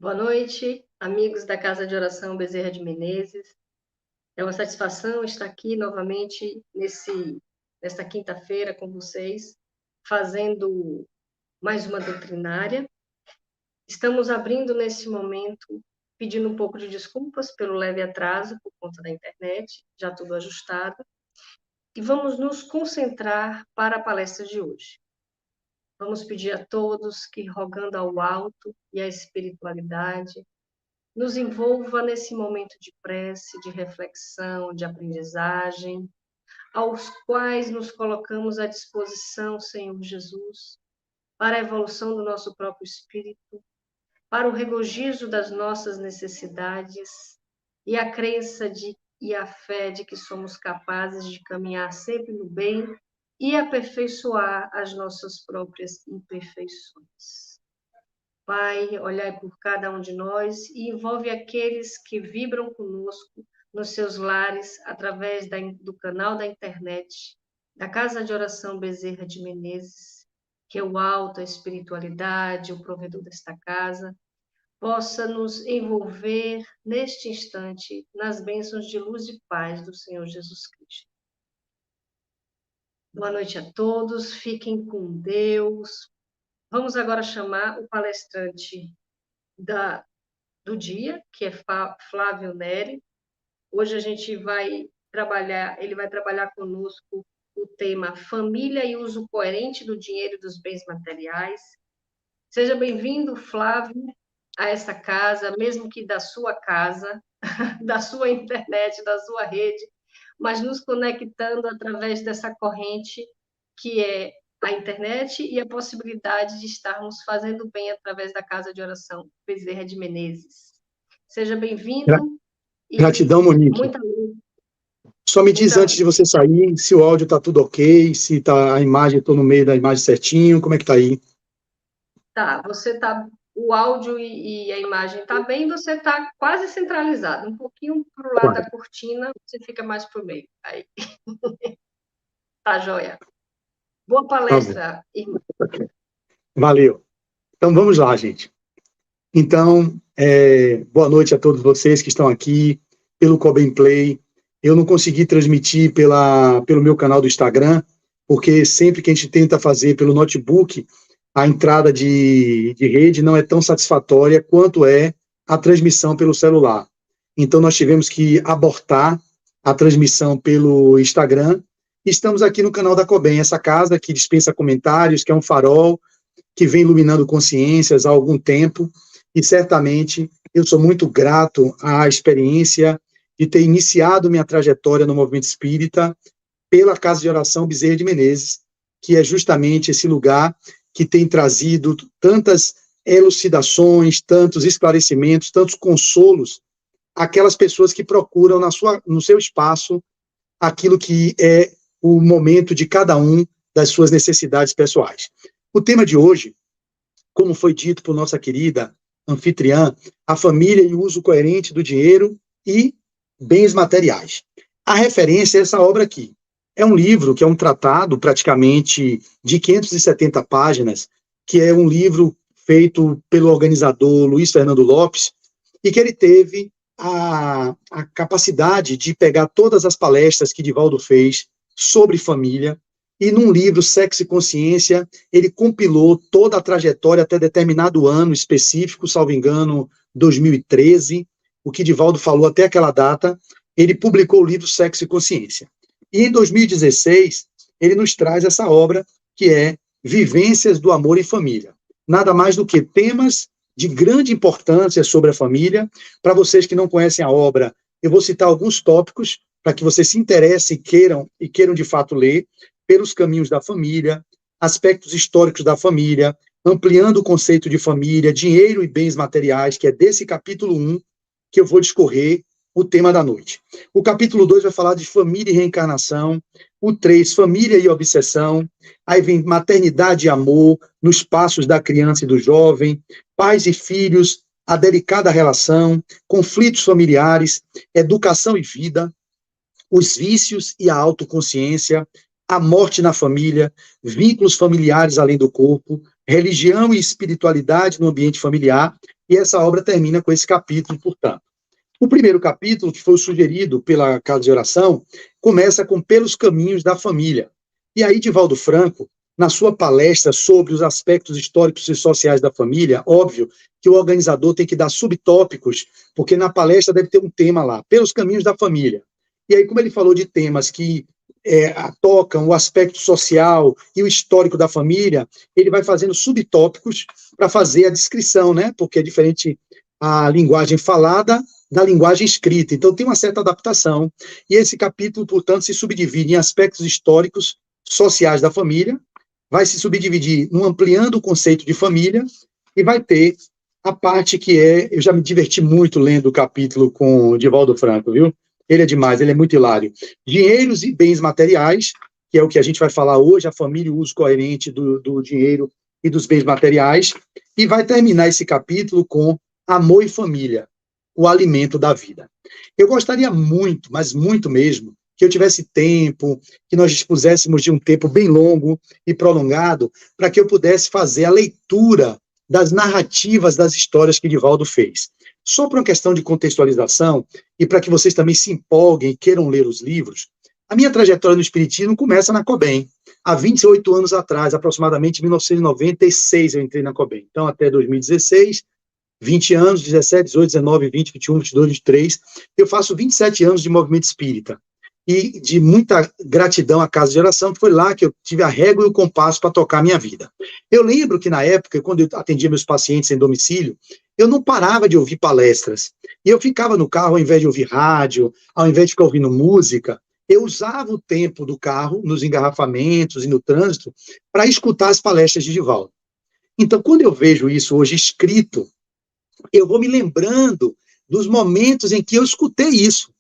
Boa noite, amigos da Casa de Oração Bezerra de Menezes. É uma satisfação estar aqui novamente nesta quinta-feira com vocês, fazendo mais uma doutrinária. Estamos abrindo nesse momento, pedindo um pouco de desculpas pelo leve atraso por conta da internet, já tudo ajustado, e vamos nos concentrar para a palestra de hoje. Vamos pedir a todos que, rogando ao alto e à espiritualidade, nos envolva nesse momento de prece, de reflexão, de aprendizagem, aos quais nos colocamos à disposição, Senhor Jesus, para a evolução do nosso próprio espírito, para o regozijo das nossas necessidades e a crença e a fé de que somos capazes de caminhar sempre no bem e aperfeiçoar as nossas próprias imperfeições. Pai, olhai por cada um de nós e envolve aqueles que vibram conosco nos seus lares, através do canal da internet, da Casa de Oração Bezerra de Menezes, que é o alto, a espiritualidade, o provedor desta casa, possa nos envolver neste instante nas bênçãos de luz e paz do Senhor Jesus Cristo. Boa noite a todos, fiquem com Deus. Vamos agora chamar o palestrante do dia, que é Flávio Neri. Hoje a gente ele vai trabalhar conosco o tema Família e uso coerente do dinheiro e dos bens materiais. Seja bem-vindo, Flávio, a essa casa, mesmo que da sua casa, da sua internet, da sua rede, mas nos conectando através dessa corrente que é a internet e a possibilidade de estarmos fazendo bem através da Casa de Oração Bezerra de Menezes. Seja bem-vindo. Gratidão, Monique. Muita luz. Só me diz antes de você sair se o áudio está tudo ok, se tá a imagem, estou no meio da imagem certinho, como é que está aí? Tá, o áudio e a imagem está bem, você está quase centralizado, um pouquinho para o lado da cortina, você fica mais para o meio. Aí. Tá, joia. Boa palestra, irmão. Valeu. Então, vamos lá, gente. Então, boa noite a todos vocês que estão aqui, pelo Coben Play. Eu não consegui transmitir pelo meu canal do Instagram, porque sempre que a gente tenta fazer pelo notebook, a entrada de rede não é tão satisfatória quanto é a transmissão pelo celular. Então, nós tivemos que abortar a transmissão pelo Instagram. Estamos aqui no canal da Coben, essa casa que dispensa comentários, que é um farol, que vem iluminando consciências há algum tempo, e certamente eu sou muito grato à experiência de ter iniciado minha trajetória no movimento espírita pela Casa de Oração Bezerra de Menezes, que é justamente esse lugar que tem trazido tantas elucidações, tantos esclarecimentos, tantos consolos àquelas pessoas que procuram no seu espaço aquilo que é o momento de cada um das suas necessidades pessoais. O tema de hoje, como foi dito por nossa querida anfitriã, a família e o uso coerente do dinheiro e bens materiais. A referência é essa obra aqui. É um livro que é um tratado praticamente de 570 páginas, que é um livro feito pelo organizador Luiz Fernando Lopes, e que ele teve a capacidade de pegar todas as palestras que Divaldo fez sobre família, e num livro, Sexo e Consciência, ele compilou toda a trajetória até determinado ano específico, salvo engano, 2013, o que Divaldo falou até aquela data, ele publicou o livro Sexo e Consciência. E em 2016, ele nos traz essa obra, que é Vivências do Amor em Família. Nada mais do que temas de grande importância sobre a família. Para vocês que não conhecem a obra, eu vou citar alguns tópicos para que vocês se interessem e queiram de fato ler, pelos caminhos da família, aspectos históricos da família, ampliando o conceito de família, dinheiro e bens materiais, que é desse capítulo 1 que eu vou discorrer o tema da noite. O capítulo 2 vai falar de família e reencarnação, o 3, família e obsessão, aí vem maternidade e amor, nos passos da criança e do jovem, pais e filhos, a delicada relação, conflitos familiares, educação e vida, os vícios e a autoconsciência, a morte na família, vínculos familiares além do corpo, religião e espiritualidade no ambiente familiar, e essa obra termina com esse capítulo, portanto. O primeiro capítulo, que foi sugerido pela Casa de Oração, começa com Pelos Caminhos da Família. E aí, Divaldo Franco, na sua palestra sobre os aspectos históricos e sociais da família, óbvio que o organizador tem que dar subtópicos, porque na palestra deve ter um tema lá, Pelos Caminhos da Família. E aí, como ele falou de temas que tocam o aspecto social e o histórico da família, ele vai fazendo subtópicos para fazer a descrição, né? Porque é diferente a linguagem falada da linguagem escrita. Então, tem uma certa adaptação. E esse capítulo, portanto, se subdivide em aspectos históricos, sociais da família, vai se subdividir no ampliando o conceito de família, e vai ter a parte que eu já me diverti muito lendo o capítulo com o Divaldo Franco, viu? Ele é demais, ele é muito hilário. Dinheiros e bens materiais, que é o que a gente vai falar hoje, a família e o uso coerente do dinheiro e dos bens materiais, e vai terminar esse capítulo com amor e família, o alimento da vida. Eu gostaria muito, mas muito mesmo, que eu tivesse tempo, que nós dispuséssemos de um tempo bem longo e prolongado, para que eu pudesse fazer a leitura das narrativas das histórias que Divaldo fez. Só por uma questão de contextualização, e para que vocês também se empolguem e queiram ler os livros, a minha trajetória no Espiritismo começa na COBEM. Há 28 anos atrás, aproximadamente em 1996, eu entrei na COBEM. Então, até 2016, 20 anos, 17, 18, 19, 20, 21, 22, 23, eu faço 27 anos de movimento espírita. E de muita gratidão à Casa de Oração, que foi lá que eu tive a régua e o compasso para tocar a minha vida. Eu lembro que, na época, quando eu atendia meus pacientes em domicílio, eu não parava de ouvir palestras. E eu ficava no carro, ao invés de ouvir rádio, ao invés de ficar ouvindo música, eu usava o tempo do carro, nos engarrafamentos e no trânsito, para escutar as palestras de Divaldo. Então, quando eu vejo isso hoje escrito, eu vou me lembrando dos momentos em que eu escutei isso.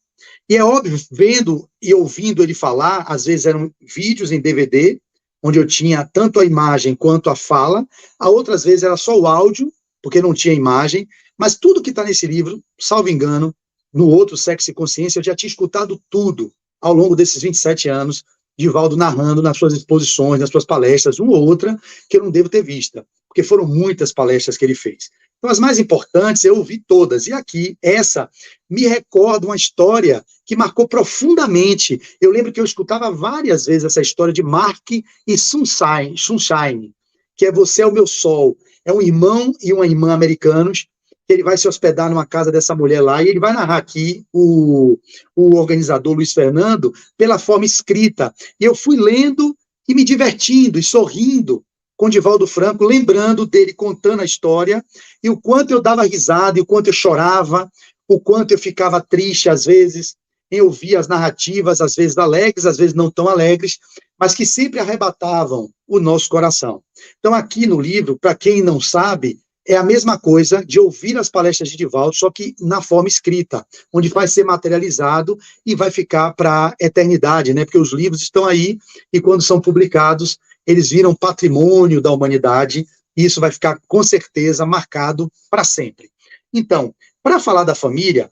E é óbvio, vendo e ouvindo ele falar, às vezes eram vídeos em DVD, onde eu tinha tanto a imagem quanto a fala, a outras vezes era só o áudio, porque não tinha imagem, mas tudo que está nesse livro, salvo engano, no outro, Sexo e Consciência, eu já tinha escutado tudo ao longo desses 27 anos, Divaldo narrando nas suas exposições, nas suas palestras, uma ou outra, que eu não devo ter vista, porque foram muitas palestras que ele fez. Então, as mais importantes eu ouvi todas, e aqui, essa, me recorda uma história que marcou profundamente. Eu lembro que eu escutava várias vezes essa história de Mark e Sunshine, que é Você é o Meu Sol. É um irmão e uma irmã americanos, que ele vai se hospedar numa casa dessa mulher lá, e ele vai narrar aqui o organizador Luiz Fernando, pela forma escrita. E eu fui lendo e me divertindo e sorrindo com Divaldo Franco, lembrando dele contando a história, e o quanto eu dava risada, e o quanto eu chorava, o quanto eu ficava triste, às vezes, em ouvir as narrativas, às vezes alegres, às vezes não tão alegres, mas que sempre arrebatavam o nosso coração. Então, aqui no livro, para quem não sabe, é a mesma coisa de ouvir as palestras de Divaldo, só que na forma escrita, onde vai ser materializado e vai ficar para a eternidade, né? Porque os livros estão aí, e quando são publicados, eles viram patrimônio da humanidade, e isso vai ficar, com certeza, marcado para sempre. Então, para falar da família,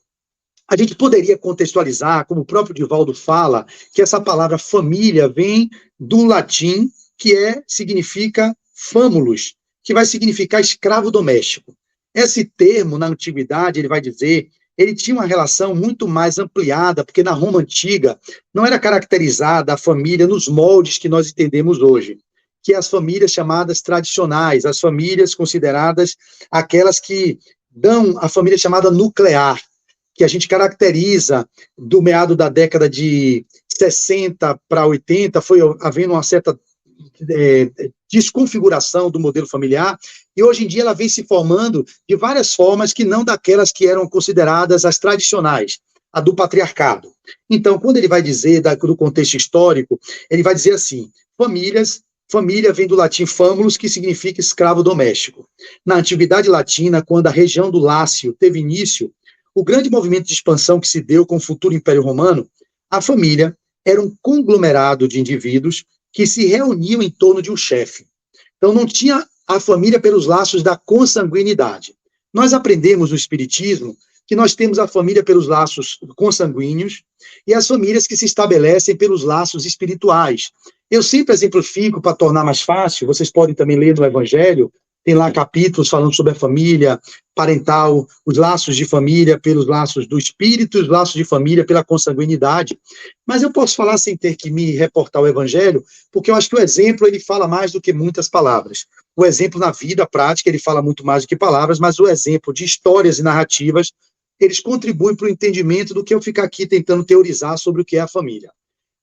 a gente poderia contextualizar, como o próprio Divaldo fala, que essa palavra família vem do latim, que significa famulus, que vai significar escravo doméstico. Esse termo, na antiguidade, ele vai dizer, ele tinha uma relação muito mais ampliada, porque na Roma antiga não era caracterizada a família nos moldes que nós entendemos hoje, que é as famílias chamadas tradicionais, as famílias consideradas aquelas que dão a família chamada nuclear, que a gente caracteriza do meado da década de 60 para 80, foi havendo uma certa desconfiguração do modelo familiar, e hoje em dia ela vem se formando de várias formas que não daquelas que eram consideradas as tradicionais, a do patriarcado. Então, quando ele vai dizer do contexto histórico, ele vai dizer assim, família vem do latim famulus, que significa escravo doméstico. Na antiguidade latina, quando a região do Lácio teve início, o grande movimento de expansão que se deu com o futuro Império Romano, a família era um conglomerado de indivíduos que se reuniam em torno de um chefe. Então, não tinha a família pelos laços da consanguinidade. Nós aprendemos no Espiritismo que nós temos a família pelos laços consanguíneos e as famílias que se estabelecem pelos laços espirituais. Eu sempre exemplifico, para tornar mais fácil, vocês podem também ler no Evangelho, tem lá capítulos falando sobre a família parental, os laços de família pelos laços do espírito, os laços de família pela consanguinidade. Mas eu posso falar sem ter que me reportar ao Evangelho, porque eu acho que o exemplo ele fala mais do que muitas palavras. O exemplo na vida prática ele fala muito mais do que palavras, mas o exemplo de histórias e narrativas, eles contribuem para o entendimento do que eu ficar aqui tentando teorizar sobre o que é a família.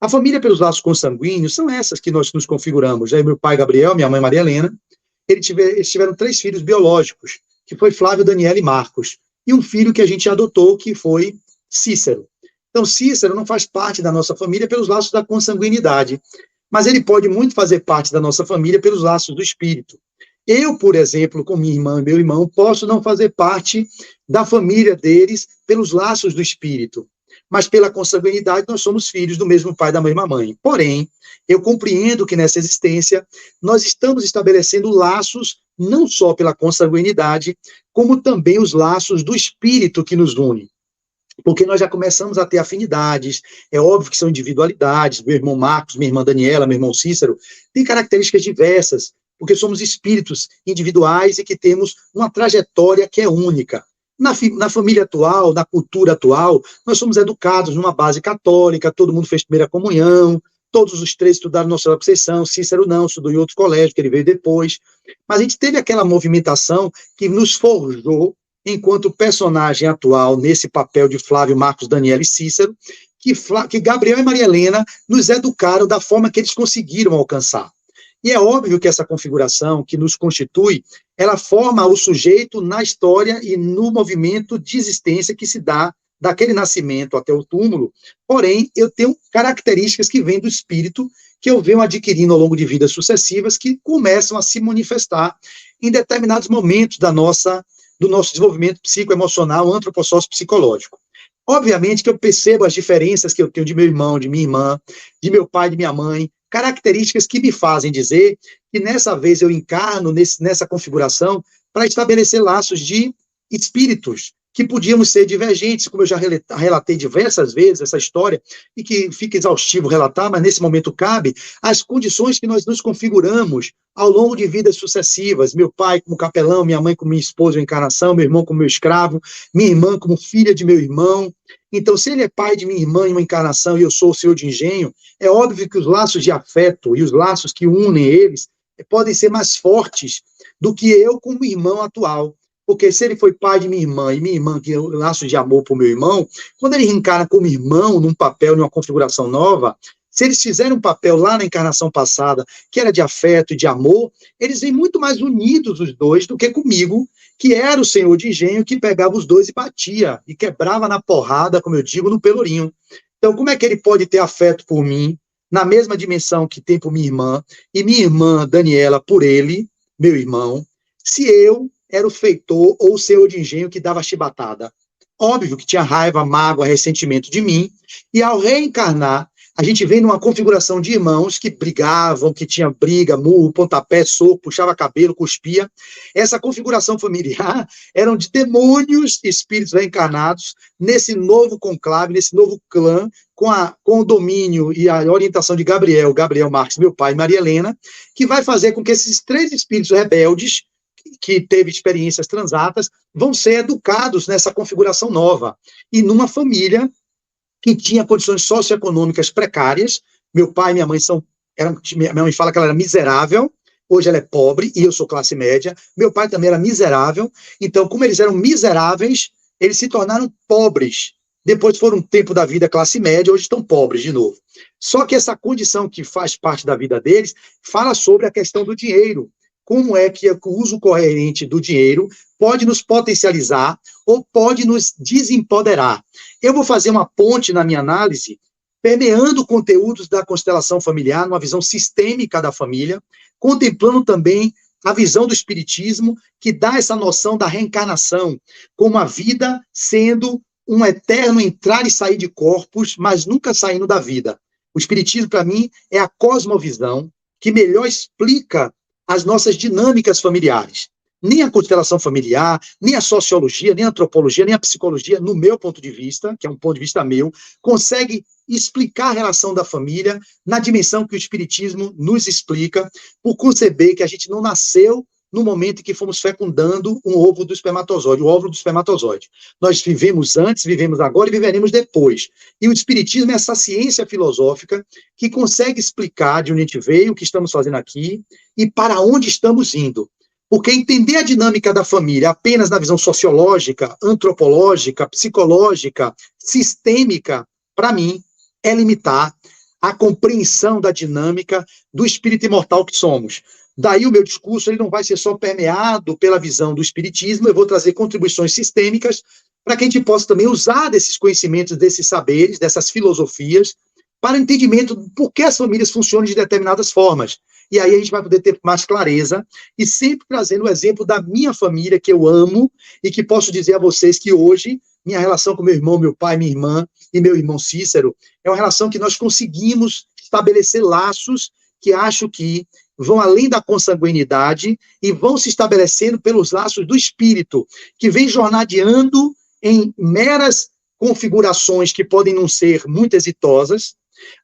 A família pelos laços consanguíneos são essas que nós nos configuramos. Aí meu pai Gabriel, minha mãe Maria Helena, eles tiveram 3 filhos biológicos, que foi Flávio, Daniel e Marcos, e um filho que a gente adotou, que foi Cícero. Então, Cícero não faz parte da nossa família pelos laços da consanguinidade, mas ele pode muito fazer parte da nossa família pelos laços do espírito. Eu, por exemplo, com minha irmã e meu irmão, posso não fazer parte da família deles pelos laços do espírito, mas pela consanguinidade nós somos filhos do mesmo pai e da mesma mãe. Porém, eu compreendo que nessa existência nós estamos estabelecendo laços não só pela consanguinidade, como também os laços do espírito que nos une. Porque nós já começamos a ter afinidades, é óbvio que são individualidades, meu irmão Marcos, minha irmã Daniela, meu irmão Cícero, têm características diversas, porque somos espíritos individuais e que temos uma trajetória que é única. Na família atual, na cultura atual, nós somos educados numa base católica, todo mundo fez primeira comunhão, todos os 3 estudaram Nossa Senhora da Conceição, Cícero não, estudou em outro colégio, que ele veio depois. Mas a gente teve aquela movimentação que nos forjou, enquanto personagem atual, nesse papel de Flávio, Marcos, Daniel e Cícero, que Gabriel e Maria Helena nos educaram da forma que eles conseguiram alcançar. E é óbvio que essa configuração que nos constitui, ela forma o sujeito na história e no movimento de existência que se dá daquele nascimento até o túmulo, porém, eu tenho características que vêm do espírito, que eu venho adquirindo ao longo de vidas sucessivas, que começam a se manifestar em determinados momentos do nosso desenvolvimento psicoemocional, antropossócio-psicológico. Obviamente que eu percebo as diferenças que eu tenho de meu irmão, de minha irmã, de meu pai, de minha mãe, características que me fazem dizer que nessa vez eu encarno nessa configuração para estabelecer laços de espíritos que podíamos ser divergentes, como eu já relatei diversas vezes essa história, e que fica exaustivo relatar, mas nesse momento cabe, as condições que nós nos configuramos ao longo de vidas sucessivas, meu pai como capelão, minha mãe como minha esposa em encarnação, meu irmão como meu escravo, minha irmã como filha de meu irmão. Então, se ele é pai de minha irmã em uma encarnação e eu sou o senhor de engenho, é óbvio que os laços de afeto e os laços que unem eles podem ser mais fortes do que eu como irmão atual. Porque se ele foi pai de minha irmã, e minha irmã que o laço de amor para o meu irmão, quando ele reencarna como irmão, num papel, numa configuração nova, se eles fizeram um papel lá na encarnação passada, que era de afeto e de amor, eles vêm muito mais unidos os dois do que comigo, que era o senhor de engenho que pegava os dois e batia, e quebrava na porrada, como eu digo, no pelourinho. Então, como é que ele pode ter afeto por mim, na mesma dimensão que tem por minha irmã, e minha irmã Daniela por ele, meu irmão, se eu era o feitor ou o senhor de engenho que dava chibatada? Óbvio que tinha raiva, mágoa, ressentimento de mim, e ao reencarnar, a gente vem numa configuração de irmãos que brigavam, que tinha briga, murro, pontapé, soco, puxava cabelo, cuspia. Essa configuração familiar eram de demônios, espíritos reencarnados, nesse novo conclave, nesse novo clã, com o domínio e a orientação de Gabriel Marques, meu pai, e Maria Helena, que vai fazer com que esses 3 espíritos rebeldes, que teve experiências transatas, vão ser educados nessa configuração nova. E numa família que tinha condições socioeconômicas precárias. Meu pai e minha mãe minha mãe fala que ela era miserável, hoje ela é pobre, e eu sou classe média. Meu pai também era miserável, então, como eles eram miseráveis, eles se tornaram pobres. Depois foram um tempo da vida classe média, hoje estão pobres de novo. Só que essa condição que faz parte da vida deles, fala sobre a questão do dinheiro. Como é que o uso coerente do dinheiro pode nos potencializar ou pode nos desempoderar. Eu vou fazer uma ponte na minha análise, permeando conteúdos da constelação familiar, numa visão sistêmica da família, contemplando também a visão do espiritismo, que dá essa noção da reencarnação, como a vida sendo um eterno entrar e sair de corpos, mas nunca saindo da vida. O espiritismo, para mim, é a cosmovisão que melhor explica as nossas dinâmicas familiares. nem a constelação familiar, nem a sociologia, nem a antropologia, nem a psicologia, no meu ponto de vista, que é um ponto de vista meu, consegue explicar a relação da família na dimensão que o Espiritismo nos explica, por conceber que a gente não nasceu no momento em que fomos fecundando um ovo do espermatozoide, o óvulo do espermatozoide. Nós vivemos antes, vivemos agora e viveremos depois. E o Espiritismo é essa ciência filosófica que consegue explicar de onde a gente veio, o que estamos fazendo aqui e para onde estamos indo. Porque entender a dinâmica da família apenas na visão sociológica, antropológica, psicológica, sistêmica, para mim, é limitar a compreensão da dinâmica do espírito imortal que somos. Daí o meu discurso ele não vai ser só permeado pela visão do espiritismo, eu vou trazer contribuições sistêmicas para que a gente possa também usar desses conhecimentos, desses saberes, dessas filosofias, para o entendimento do porquê as famílias funcionam de determinadas formas. E aí a gente vai poder ter mais clareza, e sempre trazendo o exemplo da minha família, que eu amo, e que posso dizer a vocês que hoje, minha relação com meu irmão, meu pai, minha irmã e meu irmão Cícero, é uma relação que nós conseguimos estabelecer laços que acho que vão além da consanguinidade e vão se estabelecendo pelos laços do espírito, que vem jornadeando em meras configurações que podem não ser muito exitosas,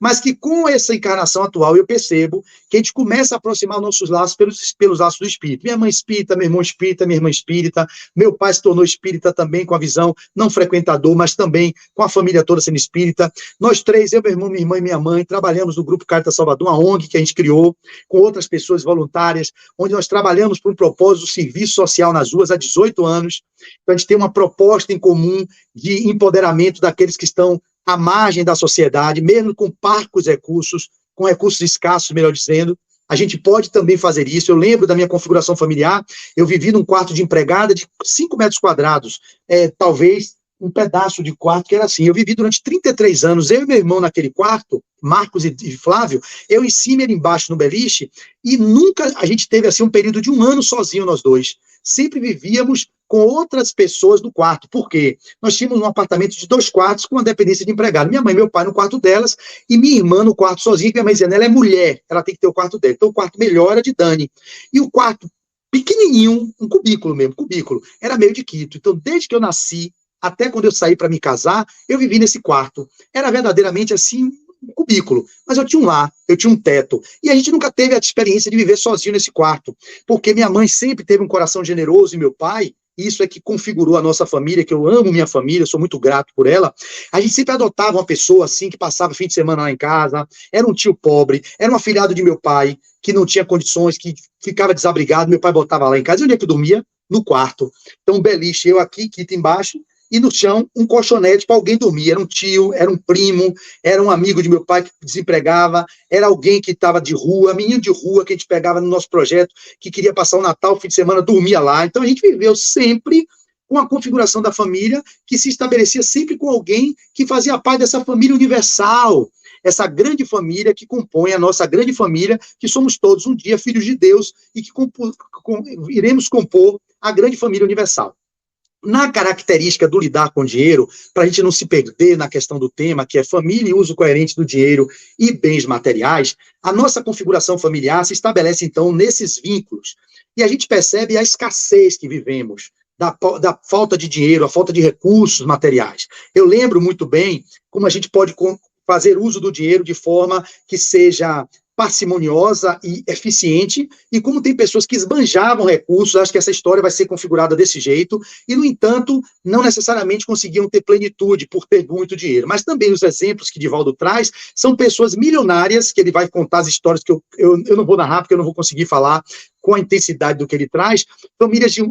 mas que com essa encarnação atual eu percebo que a gente começa a aproximar nossos laços pelos laços do espírito. Minha mãe espírita, meu irmão espírita, minha irmã espírita, meu pai se tornou espírita também com a visão não frequentador, mas também com a família toda sendo espírita. Nós três, eu, meu irmão, minha irmã e minha mãe, trabalhamos no Grupo Caritas Salvador, uma ONG que a gente criou com outras pessoas voluntárias, onde nós trabalhamos por um propósito de serviço social nas ruas há 18 anos. Então a gente tem uma proposta em comum de empoderamento daqueles que estão à margem da sociedade, mesmo com parcos recursos, com recursos escassos, melhor dizendo, a gente pode também fazer isso. Eu lembro da minha configuração familiar, eu vivi num quarto de empregada de 5 metros quadrados, talvez um pedaço de quarto que era assim. Eu vivi durante 33 anos, eu e meu irmão naquele quarto, Marcos e Flávio, eu em cima e ele embaixo no beliche, e nunca a gente teve assim um período de 1 ano sozinho nós dois. Sempre vivíamos com outras pessoas no quarto. Por quê? Nós tínhamos um apartamento de 2 quartos com uma dependência de empregado. Minha mãe e meu pai no quarto delas e minha irmã no quarto sozinha, que minha mãe dizendo, ela é mulher, ela tem que ter o quarto dela. Então o quarto melhor era de Dani. E o quarto pequenininho, um cubículo mesmo, era meio de quinto. Então desde que eu nasci, até quando eu saí para me casar, eu vivi nesse quarto. Era verdadeiramente assim, um cubículo, mas eu tinha um lar, eu tinha um teto, e a gente nunca teve a experiência de viver sozinho nesse quarto, porque minha mãe sempre teve um coração generoso, e meu pai, isso é que configurou a nossa família, que eu amo minha família, sou muito grato por ela, a gente sempre adotava uma pessoa assim, que passava fim de semana lá em casa, era um tio pobre, era um afilhado de meu pai, que não tinha condições, que ficava desabrigado, meu pai botava lá em casa, e onde é que eu dormia? No quarto. Então, um beliche, eu aqui, Quito embaixo, e no chão um colchonete para alguém dormir. Era um tio, era um primo, era um amigo de meu pai que desempregava, era alguém que estava de rua, menino de rua que a gente pegava no nosso projeto, que queria passar o Natal, o fim de semana, dormia lá. Então a gente viveu sempre com a configuração da família que se estabelecia sempre com alguém que fazia parte dessa família universal, essa grande família que compõe a nossa grande família, que somos todos um dia filhos de Deus e que iremos compor a grande família universal. Na característica do lidar com dinheiro, para a gente não se perder na questão do tema, que é família e uso coerente do dinheiro e bens materiais, a nossa configuração familiar se estabelece, então, nesses vínculos. E a gente percebe a escassez que vivemos, da falta de dinheiro, a falta de recursos materiais. Eu lembro muito bem como a gente pode fazer uso do dinheiro de forma que seja parcimoniosa e eficiente, e como tem pessoas que esbanjavam recursos, acho que essa história vai ser configurada desse jeito, e, no entanto, não necessariamente conseguiam ter plenitude por ter muito dinheiro. Mas também os exemplos que Divaldo traz são pessoas milionárias, que ele vai contar as histórias que eu não vou narrar, porque eu não vou conseguir falar com a intensidade do que ele traz, famílias de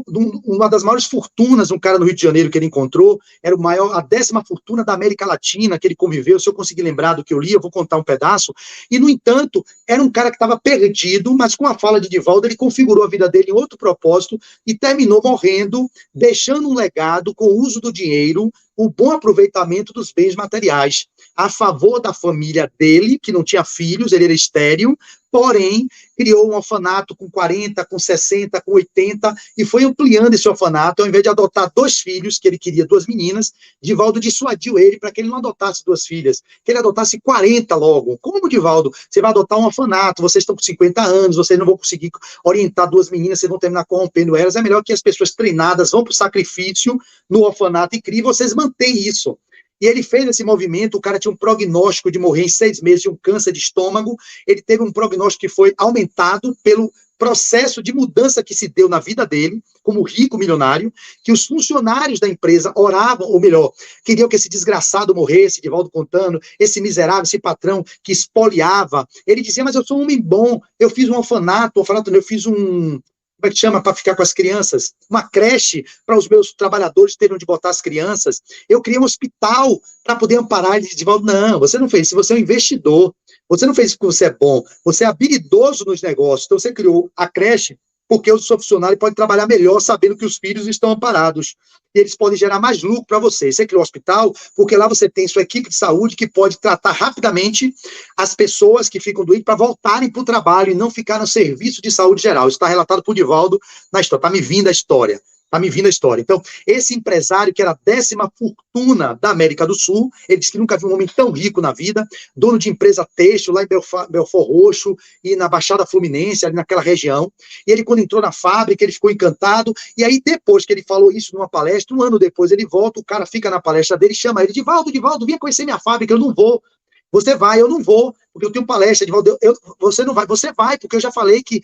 uma das maiores fortunas, um cara no Rio de Janeiro que ele encontrou, era a 10ª fortuna da América Latina que ele conviveu, se eu conseguir lembrar do que eu li, eu vou contar um pedaço, e, no entanto, era um cara que estava perdido, mas com a fala de Divaldo, ele configurou a vida dele em outro propósito, e terminou morrendo, deixando um legado com o uso do dinheiro, o bom aproveitamento dos bens materiais, a favor da família dele, que não tinha filhos, ele era estéril, porém, criou um orfanato com 40, com 60, com 80, e foi ampliando esse orfanato. Ao invés de adotar 2 filhos, que ele queria 2 meninas, Divaldo dissuadiu ele para que ele não adotasse 2 filhas, que ele adotasse 40 logo. Como, Divaldo? Você vai adotar um orfanato, vocês estão com 50 anos, vocês não vão conseguir orientar 2 meninas, vocês vão terminar corrompendo elas. É melhor que as pessoas treinadas vão para o sacrifício no orfanato e criem, vocês mantêm isso. E ele fez esse movimento, o cara tinha um prognóstico de morrer em 6 meses de um câncer de estômago, ele teve um prognóstico que foi aumentado pelo processo de mudança que se deu na vida dele, como rico milionário, que os funcionários da empresa oravam, ou melhor, queriam que esse desgraçado morresse, Divaldo contando, esse miserável, esse patrão que espoliava. Ele dizia, mas eu sou um homem bom, eu fiz um orfanato, eu fiz um... Como é que chama para ficar com as crianças? Uma creche para os meus trabalhadores terem onde botar as crianças. Eu criei um hospital para poder amparar. Ele disse, não, você não fez isso, você é um investidor. Você não fez isso porque você é bom, você é habilidoso nos negócios. Então você criou a creche porque o seu funcionário pode trabalhar melhor sabendo que os filhos estão amparados. E eles podem gerar mais lucro para você. Você criou o hospital porque lá você tem sua equipe de saúde que pode tratar rapidamente as pessoas que ficam doentes para voltarem para o trabalho e não ficar no serviço de saúde geral. Isso está relatado por Divaldo na história. Está me vindo a história. Está me vindo a história. Então, esse empresário, que era a 10ª fortuna da América do Sul, ele disse que nunca viu um homem tão rico na vida, dono de empresa têxtil, lá em Belfort Roxo, e na Baixada Fluminense, ali naquela região. E ele, quando entrou na fábrica, ele ficou encantado, e aí, depois que ele falou isso numa palestra, um ano depois ele volta, o cara fica na palestra dele, chama ele, Divaldo, venha conhecer minha fábrica, eu não vou. Você vai, eu não vou, porque eu tenho palestra, Divaldo, você não vai, você vai, porque eu já falei que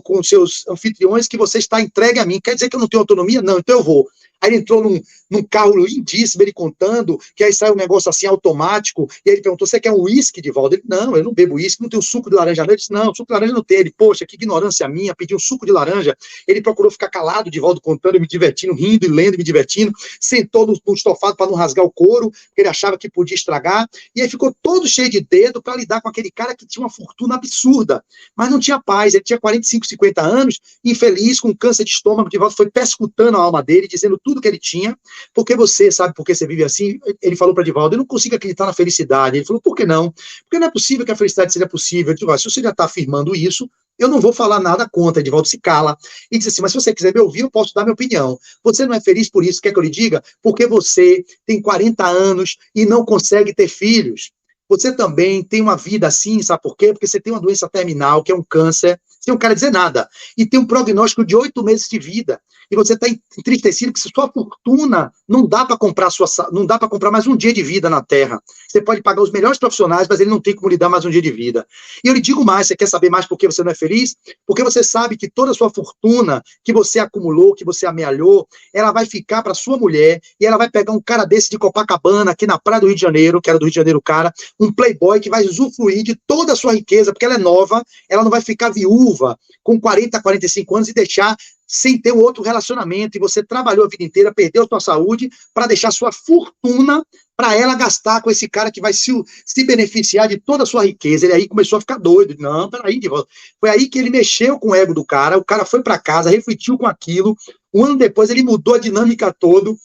com seus anfitriões que você está entregue a mim. Quer dizer que eu não tenho autonomia? Não, então eu vou. Aí ele entrou num carro lindíssimo, ele contando, que aí saiu um negócio assim automático, e aí ele perguntou, você quer um uísque, Divaldo? Ele, não, eu não bebo uísque, não tenho suco de laranja. Ele disse, não, suco de laranja não tem. Ele, poxa, que ignorância minha, pediu um suco de laranja. Ele procurou ficar calado, Divaldo contando, me divertindo, rindo e lendo, me divertindo, sentou no estofado para não rasgar o couro, porque ele achava que podia estragar, e aí ficou todo cheio de dedo para lidar com aquele cara que tinha uma fortuna absurda, mas não tinha paz. Ele tinha 45, 50 anos, infeliz, com câncer de estômago. Divaldo foi perscutando a alma dele, dizendo tudo que ele tinha, porque você sabe por que você vive assim. Ele falou para Divaldo, eu não consigo acreditar na felicidade. Ele falou, por que não? Porque não é possível que a felicidade seja possível. Ele falou, se você já está afirmando isso, eu não vou falar nada contra. Divaldo se cala e diz assim, mas se você quiser me ouvir, eu posso dar minha opinião. Você não é feliz por isso, quer que eu lhe diga? Porque você tem 40 anos e não consegue ter filhos. Você também tem uma vida assim, sabe por quê? Porque você tem uma doença terminal, que é um câncer, sem o cara dizer nada, e tem um prognóstico de 8 meses de vida, e você está entristecido porque sua fortuna não dá para comprar não dá para comprar mais um dia de vida na Terra. Você pode pagar os melhores profissionais, mas ele não tem como lhe dar mais um dia de vida. E eu lhe digo mais, você quer saber mais por que você não é feliz? Porque você sabe que toda a sua fortuna que você acumulou, que você amealhou, ela vai ficar para sua mulher, e ela vai pegar um cara desse de Copacabana, aqui na praia do Rio de Janeiro, que era do Rio de Janeiro o cara, um playboy que vai usufruir de toda a sua riqueza, porque ela é nova, ela não vai ficar viúva com 40, 45 anos e deixar sem ter um outro relacionamento, e você trabalhou a vida inteira, perdeu a sua saúde, para deixar sua fortuna para ela gastar com esse cara que vai se beneficiar de toda a sua riqueza. Ele aí começou a ficar doido. Não, peraí, Divaldo. Foi aí que ele mexeu com o ego do cara, o cara foi para casa, refletiu com aquilo, um ano depois ele mudou a dinâmica toda,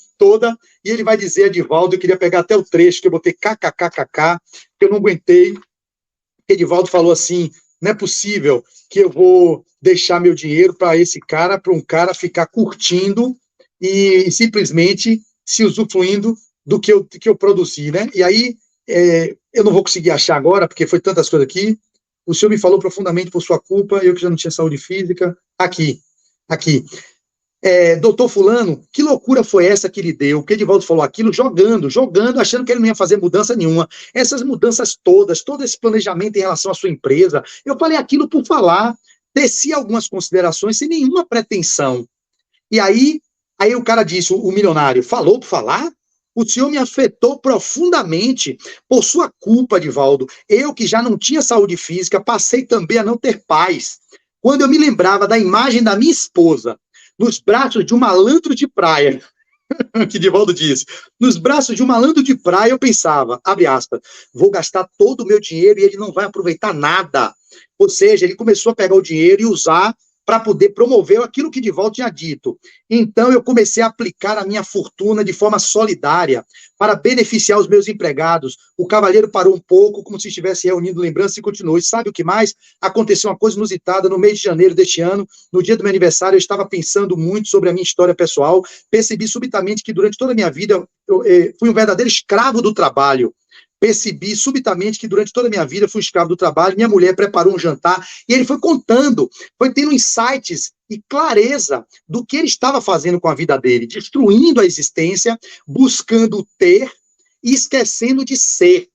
e ele vai dizer a Divaldo, eu queria pegar até o trecho, que eu botei kkkk, que eu não aguentei, que Divaldo falou assim, não é possível que eu vou deixar meu dinheiro para esse cara, para um cara ficar curtindo e simplesmente se usufruindo do que eu produzi, né? E aí, eu não vou conseguir achar agora, porque foi tantas coisas aqui. O senhor me falou profundamente por sua culpa, eu que já não tinha saúde física. Aqui. Doutor fulano, que loucura foi essa que ele deu? Porque Edivaldo falou aquilo jogando, achando que ele não ia fazer mudança nenhuma. Essas mudanças todas, todo esse planejamento em relação à sua empresa, eu falei aquilo por falar, desci algumas considerações sem nenhuma pretensão. E aí o cara disse, o milionário, falou por falar? O senhor me afetou profundamente por sua culpa, Edivaldo. Eu, que já não tinha saúde física, passei também a não ter paz. Quando eu me lembrava da imagem da minha esposa, nos braços de um malandro de praia, que Divaldo disse, nos braços de um malandro de praia, eu pensava, abre aspas, vou gastar todo o meu dinheiro e ele não vai aproveitar nada. Ou seja, ele começou a pegar o dinheiro e usar para poder promover aquilo que Divaldo tinha dito. Então, eu comecei a aplicar a minha fortuna de forma solidária para beneficiar os meus empregados. O cavalheiro parou um pouco, como se estivesse reunindo lembranças e continuou. E sabe o que mais? Aconteceu uma coisa inusitada no mês de janeiro deste ano, no dia do meu aniversário, eu estava pensando muito sobre a minha história pessoal, percebi subitamente que durante toda a minha vida eu fui um verdadeiro escravo do trabalho. Percebi subitamente que durante toda a minha vida fui escravo do trabalho, minha mulher preparou um jantar, e ele foi contando, foi tendo insights e clareza do que ele estava fazendo com a vida dele, destruindo a existência, buscando ter e esquecendo de ser.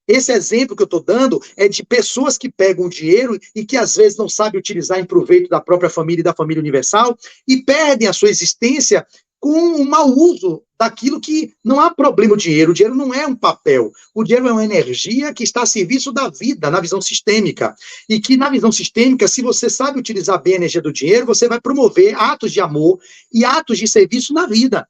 Esse exemplo que eu estou dando é de pessoas que pegam dinheiro e que às vezes não sabem utilizar em proveito da própria família e da família universal e perdem a sua existência com um mau uso daquilo que não há problema o dinheiro não é um papel, o dinheiro é uma energia que está a serviço da vida, na visão sistêmica, e que na visão sistêmica, se você sabe utilizar bem a energia do dinheiro, você vai promover atos de amor e atos de serviço na vida.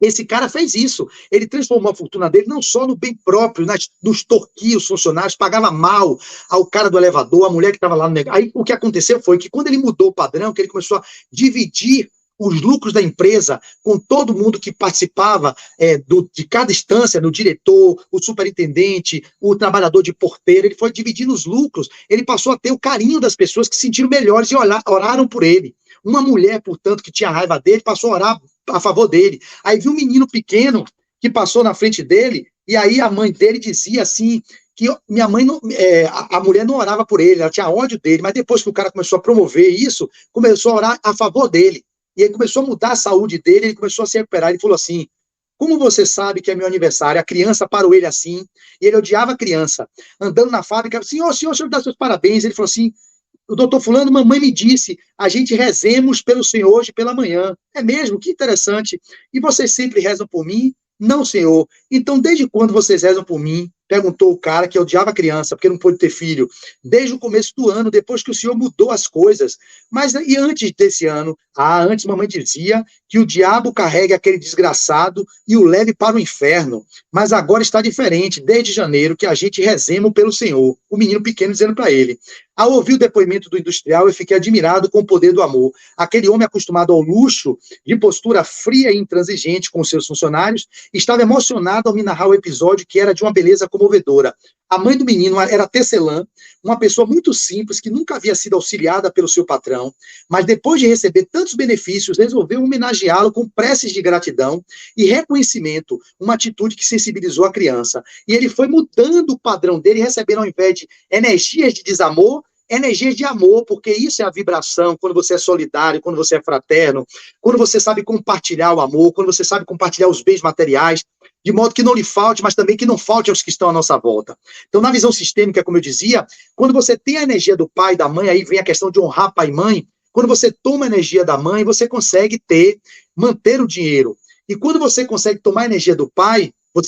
Esse cara fez isso. Ele transformou a fortuna dele não só no bem próprio, nos torquios funcionários, pagava mal ao cara do elevador, a mulher que estava lá no negócio. Aí o que aconteceu foi que quando ele mudou o padrão, que ele começou a dividir os lucros da empresa com todo mundo que participava de cada instância, no diretor, o superintendente, o trabalhador de porteiro, ele foi dividindo os lucros, ele passou a ter o carinho das pessoas que se sentiram melhores e oraram por ele. Uma mulher, portanto, que tinha raiva dele, passou a orar a favor dele. Aí viu um menino pequeno que passou na frente dele, e aí a mãe dele dizia assim, que minha mãe, a mulher não orava por ele, ela tinha ódio dele, mas depois que o cara começou a promover isso, começou a orar a favor dele. E ele começou a mudar a saúde dele, ele começou a se recuperar, ele falou assim, como você sabe que é meu aniversário? A criança parou ele assim, e ele odiava a criança. Andando na fábrica, assim, ô senhor, o senhor dá seus parabéns. Ele falou assim, o doutor fulano, mamãe me disse, a gente rezemos pelo senhor hoje pela manhã. É mesmo? Que interessante. E vocês sempre rezam por mim? Não, senhor. Então, desde quando vocês rezam por mim? Perguntou o cara que odiava a criança, porque não pôde ter filho. Desde o começo do ano, depois que o senhor mudou as coisas. Mas, e antes desse ano? Antes mamãe dizia que o diabo carregue aquele desgraçado e o leve para o inferno. Mas agora está diferente, desde janeiro, que a gente rezemos pelo senhor. O menino pequeno dizendo para ele. Ao ouvir o depoimento do industrial, eu fiquei admirado com o poder do amor. Aquele homem acostumado ao luxo, de postura fria e intransigente com seus funcionários, estava emocionado ao me narrar o episódio que era de uma beleza comovedora. A mãe do menino era tecelã, uma pessoa muito simples, que nunca havia sido auxiliada pelo seu patrão, mas depois de receber tantos benefícios, resolveu homenageá-lo com preces de gratidão e reconhecimento, uma atitude que sensibilizou a criança. E ele foi mudando o padrão dele, recebendo ao invés de energias de desamor, energias de amor, porque isso é a vibração, quando você é solidário, quando você é fraterno, quando você sabe compartilhar o amor, quando você sabe compartilhar os bens materiais, de modo que não lhe falte, mas também que não falte aos que estão à nossa volta. Então, na visão sistêmica, como eu dizia, quando você tem a energia do pai e da mãe, aí vem a questão de honrar pai e mãe, quando você toma a energia da mãe, você consegue manter o dinheiro. E quando você consegue tomar a energia do pai, quando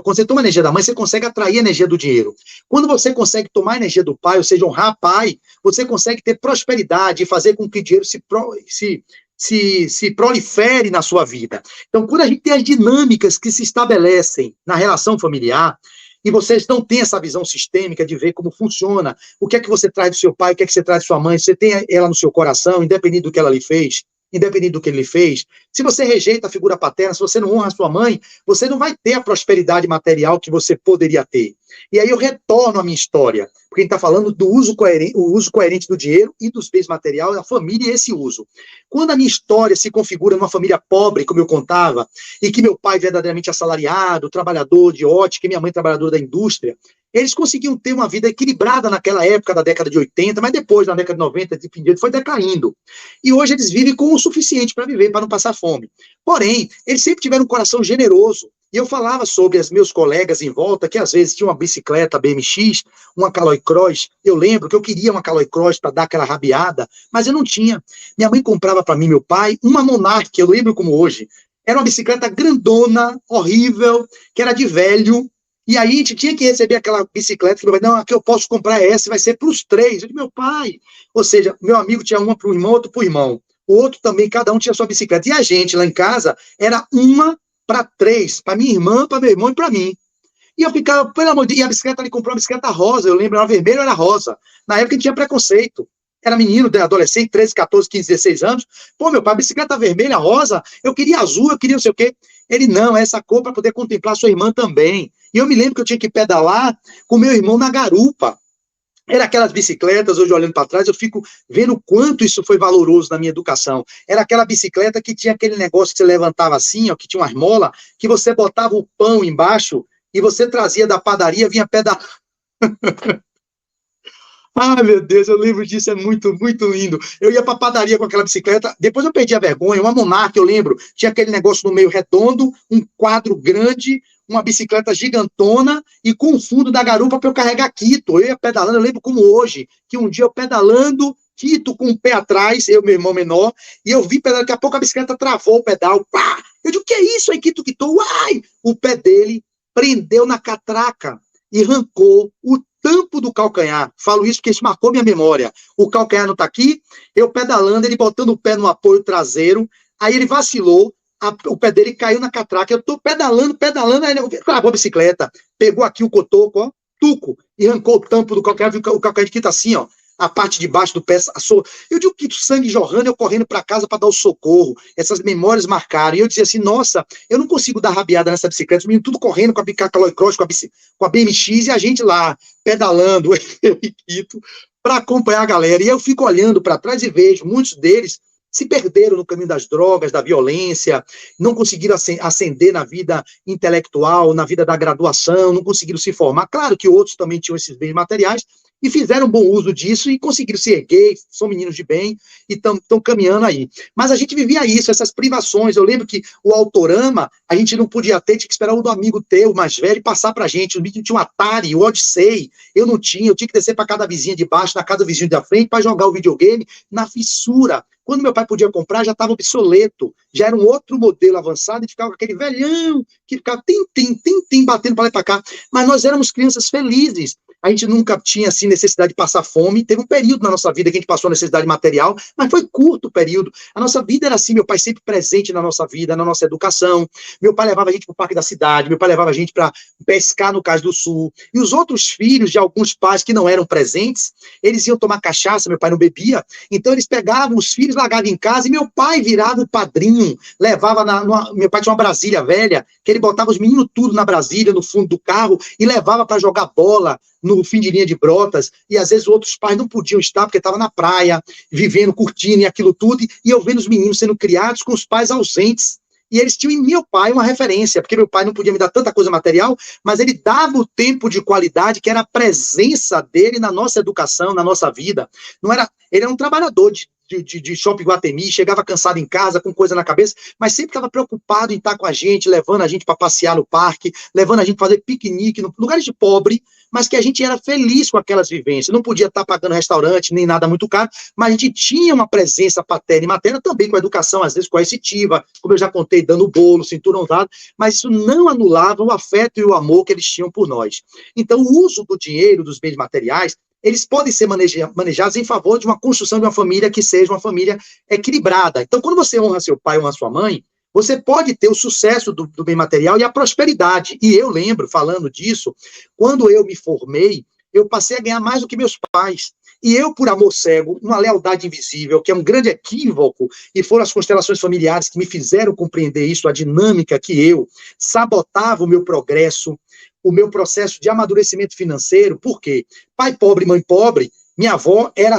você toma a energia da mãe, você consegue atrair a energia do dinheiro. Quando você consegue tomar a energia do pai, ou seja, honrar pai, você consegue ter prosperidade e fazer com que o dinheiro se prolifere na sua vida. Então, quando a gente tem as dinâmicas que se estabelecem na relação familiar, e vocês não têm essa visão sistêmica de ver como funciona, o que é que você traz do seu pai, o que é que você traz de sua mãe, você tem ela no seu coração, independente do que ela lhe fez, independente do que ele lhe fez. Se você rejeita a figura paterna, se você não honra a sua mãe, você não vai ter a prosperidade material que você poderia ter. E aí eu retorno à minha história, porque a gente está falando do uso coerente do dinheiro e dos bens materiais, da família e esse uso. Quando a minha história se configura numa família pobre, como eu contava, e que meu pai verdadeiramente assalariado, trabalhador de ótica, e minha mãe trabalhadora da indústria, eles conseguiam ter uma vida equilibrada naquela época da década de 80, mas depois, na década de 90, foi decaindo. E hoje eles vivem com o suficiente para viver, para não passar fome. Porém, eles sempre tiveram um coração generoso. E eu falava sobre os meus colegas em volta, que às vezes tinham uma bicicleta BMX, uma Caloi Cross. Eu lembro que eu queria uma Caloi Cross para dar aquela rabiada, mas eu não tinha. Minha mãe comprava para mim, meu pai, uma Monarch, eu lembro como hoje. Era uma bicicleta grandona, horrível, que era de velho. E aí a gente tinha que receber aquela bicicleta, que meu pai, não, aqui eu posso comprar essa, vai ser para os três. Eu disse, meu pai. Ou seja, meu amigo tinha uma para o irmão, outra para o irmão. O outro também, cada um tinha sua bicicleta. E a gente, lá em casa, era uma para três, para minha irmã, para meu irmão e para mim. E eu ficava, pelo amor de Deus, e a bicicleta, ele comprou uma bicicleta rosa, eu lembro, era vermelha ou era rosa. Na época tinha preconceito. era menino, adolescente, 13, 14, 15, 16 anos. Pô, meu pai, bicicleta vermelha, rosa, eu queria azul, eu queria não sei o quê. Ele, não, essa cor para poder contemplar sua irmã também. E eu me lembro que eu tinha que pedalar com meu irmão na garupa. Era aquelas bicicletas, hoje olhando para trás, eu fico vendo o quanto isso foi valoroso na minha educação. Era aquela bicicleta que tinha aquele negócio que você levantava assim, ó, que tinha uma armola, que você botava o pão embaixo e você trazia da padaria, vinha pedalando. Ai, meu Deus, eu lembro disso, é muito, muito lindo. Eu ia para a padaria com aquela bicicleta, depois eu perdi a vergonha, uma Monarch, eu lembro, tinha aquele negócio no meio redondo, um quadro grande, uma bicicleta gigantona e com o fundo da garupa para eu carregar quito. Eu ia pedalando, eu lembro como hoje, que um dia eu pedalando, quito com o pé atrás, eu, meu irmão menor, e eu vi pedalando, daqui a pouco a bicicleta travou o pedal, pá! Eu digo, o que é isso aí, quito, quito? Uai! O pé dele prendeu na catraca e arrancou o tampo do calcanhar. Falo isso porque isso marcou minha memória. O calcanhar não está aqui, eu pedalando, ele botando o pé no apoio traseiro, aí ele vacilou, o pé dele caiu na catraca, eu estou pedalando, aí ele travou a bicicleta, pegou aqui o cotoco, ó, tuco, e arrancou o tampo do calcanhar, viu o calcanhar de quita assim, ó, a parte de baixo do pé assou. Eu digo que sangue jorrando, eu correndo para casa para dar o socorro. Essas memórias marcaram. E eu dizia assim, nossa, eu não consigo dar rabiada nessa bicicleta. Os meninos tudo correndo com a Caloi Cross, com a BMX, e a gente lá, pedalando, eu e Quito, para acompanhar a galera. E eu fico olhando para trás e vejo, muitos deles se perderam no caminho das drogas, da violência, não conseguiram ascender na vida intelectual, na vida da graduação, não conseguiram se formar. Claro que outros também tinham esses bens materiais, e fizeram bom uso disso e conseguiram se erguer, são meninos de bem e estão caminhando aí. Mas a gente vivia isso, essas privações. Eu lembro que o Autorama, a gente não podia ter, tinha que esperar o do amigo teu, mais velho, passar pra gente. O menino tinha um Atari, o Odyssey, eu não tinha, eu tinha que descer para cada vizinha de baixo, na casa do vizinho da frente, para jogar o videogame na fissura. Quando meu pai podia comprar, já estava obsoleto, já era um outro modelo avançado, e ficava com aquele velhão, que ficava tim, batendo para lá e para cá. Mas nós éramos crianças felizes. A gente nunca tinha, assim, necessidade de passar fome. Teve um período na nossa vida que a gente passou necessidade material, mas foi curto o período. A nossa vida era assim, meu pai sempre presente na nossa vida, na nossa educação. Meu pai levava a gente para o parque da cidade, meu pai levava a gente para pescar no Cais do Sul. E os outros filhos de alguns pais que não eram presentes, eles iam tomar cachaça, meu pai não bebia, então eles pegavam os filhos, largavam em casa, e meu pai virava o padrinho, levava meu pai tinha uma Brasília velha, que ele botava os meninos tudo na Brasília, no fundo do carro, e levava para jogar bola no fim de linha de Brotas, e às vezes outros pais não podiam estar, porque estavam na praia, vivendo, curtindo e aquilo tudo, e eu vendo os meninos sendo criados com os pais ausentes. E eles tinham em meu pai uma referência, porque meu pai não podia me dar tanta coisa material, mas ele dava o tempo de qualidade, que era a presença dele na nossa educação, na nossa vida. Não era, ele era um trabalhador de Shopping Guatemi, chegava cansado em casa, com coisa na cabeça, mas sempre estava preocupado em estar com a gente, levando a gente para passear no parque, levando a gente para fazer piquenique, no lugares de pobre, mas que a gente era feliz com aquelas vivências. Não podia estar pagando restaurante, nem nada muito caro, mas a gente tinha uma presença paterna e materna também com a educação, às vezes coercitiva, como eu já contei, dando bolo, cinturão dado, mas isso não anulava o afeto e o amor que eles tinham por nós. Então, o uso do dinheiro, dos bens materiais, eles podem ser manejados em favor de uma construção de uma família que seja uma família equilibrada. Então, quando você honra seu pai ou honra sua mãe, você pode ter o sucesso do bem material e a prosperidade. E eu lembro, falando disso, quando eu me formei, eu passei a ganhar mais do que meus pais. E eu, por amor cego, uma lealdade invisível, que é um grande equívoco, e foram as constelações familiares que me fizeram compreender isso, a dinâmica que eu sabotava o meu progresso, o meu processo de amadurecimento financeiro. Por quê? Pai pobre, mãe pobre, minha avó era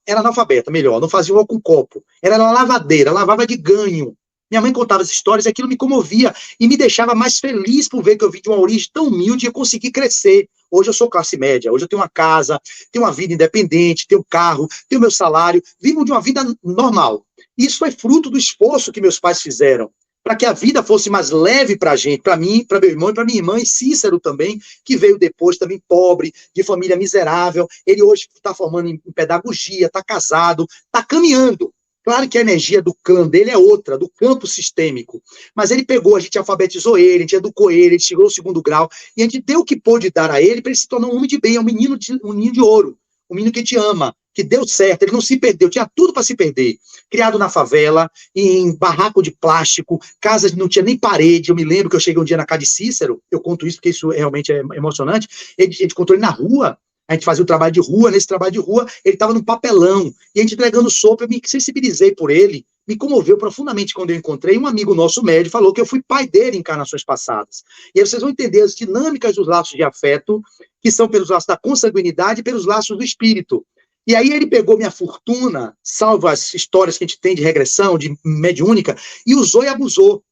analfabeta, melhor, não fazia ovo com copo, era lavadeira, lavava de ganho. Minha mãe contava as histórias e aquilo me comovia e me deixava mais feliz por ver que eu vim de uma origem tão humilde e eu consegui crescer. Hoje eu sou classe média, hoje eu tenho uma casa, tenho uma vida independente, tenho carro, tenho meu salário, vivo de uma vida normal. Isso foi fruto do esforço que meus pais fizeram para que a vida fosse mais leve para a gente, para mim, para meu irmão e para minha irmã, e Cícero também, que veio depois também pobre, de família miserável. Ele hoje está formando em pedagogia, está casado, está caminhando. Claro que a energia do clã dele é outra, do campo sistêmico. Mas ele pegou, a gente alfabetizou ele, a gente educou ele chegou ao 2º grau, e a gente deu o que pôde dar a ele para ele se tornar um homem de bem, um menino de ouro, um menino que te ama, que deu certo, ele não se perdeu, tinha tudo para se perder. Criado na favela, em barraco de plástico, casa que não tinha nem parede. Eu me lembro que eu cheguei um dia na casa de Cícero, eu conto isso porque isso realmente é emocionante, a gente encontrou ele na rua. A gente fazia o trabalho de rua, nesse trabalho de rua, ele estava no papelão, e a gente entregando sopa, eu me sensibilizei por ele, me comoveu profundamente quando eu encontrei um amigo nosso médico, falou que eu fui pai dele em encarnações passadas. E aí vocês vão entender as dinâmicas dos laços de afeto, que são pelos laços da consanguinidade e pelos laços do espírito. E aí ele pegou minha fortuna, salvo as histórias que a gente tem de regressão, de mediúnica, e usou e abusou.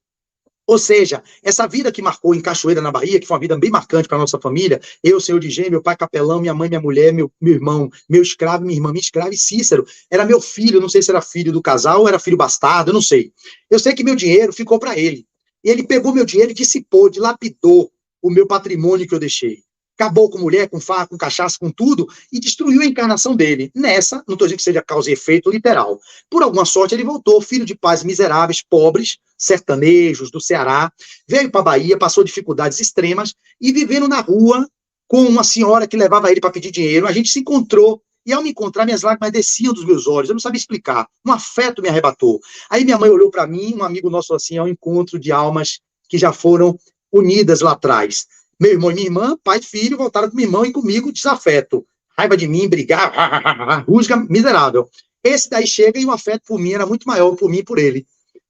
Ou seja, essa vida que marcou em Cachoeira, na Bahia, que foi uma vida bem marcante para a nossa família, eu, senhor de Gêmeo, meu pai capelão, minha mãe, minha mulher, meu irmão, meu escravo, minha irmã, minha escrava, e Cícero, era meu filho, não sei se era filho do casal ou era filho bastardo, eu não sei. Eu sei que meu dinheiro ficou para ele. E ele pegou meu dinheiro e dissipou, dilapidou o meu patrimônio que eu deixei. Acabou com mulher, com farra, com cachaça, com tudo, e destruiu a encarnação dele. Nessa, não estou dizendo que seja causa e efeito literal. Por alguma sorte, ele voltou, filho de pais miseráveis, pobres, sertanejos, do Ceará, veio para a Bahia, passou dificuldades extremas, e vivendo na rua, com uma senhora que levava ele para pedir dinheiro, a gente se encontrou, e ao me encontrar, minhas lágrimas desciam dos meus olhos, eu não sabia explicar, um afeto me arrebatou. Aí minha mãe olhou para mim, um amigo nosso assim, é um encontro de almas que já foram unidas lá atrás. Meu irmão e minha irmã, pai e filho, voltaram com meu irmão e comigo, desafeto. Raiva de mim, brigar, rusga miserável. Esse daí chega e o afeto por mim era muito maior, por mim e por ele.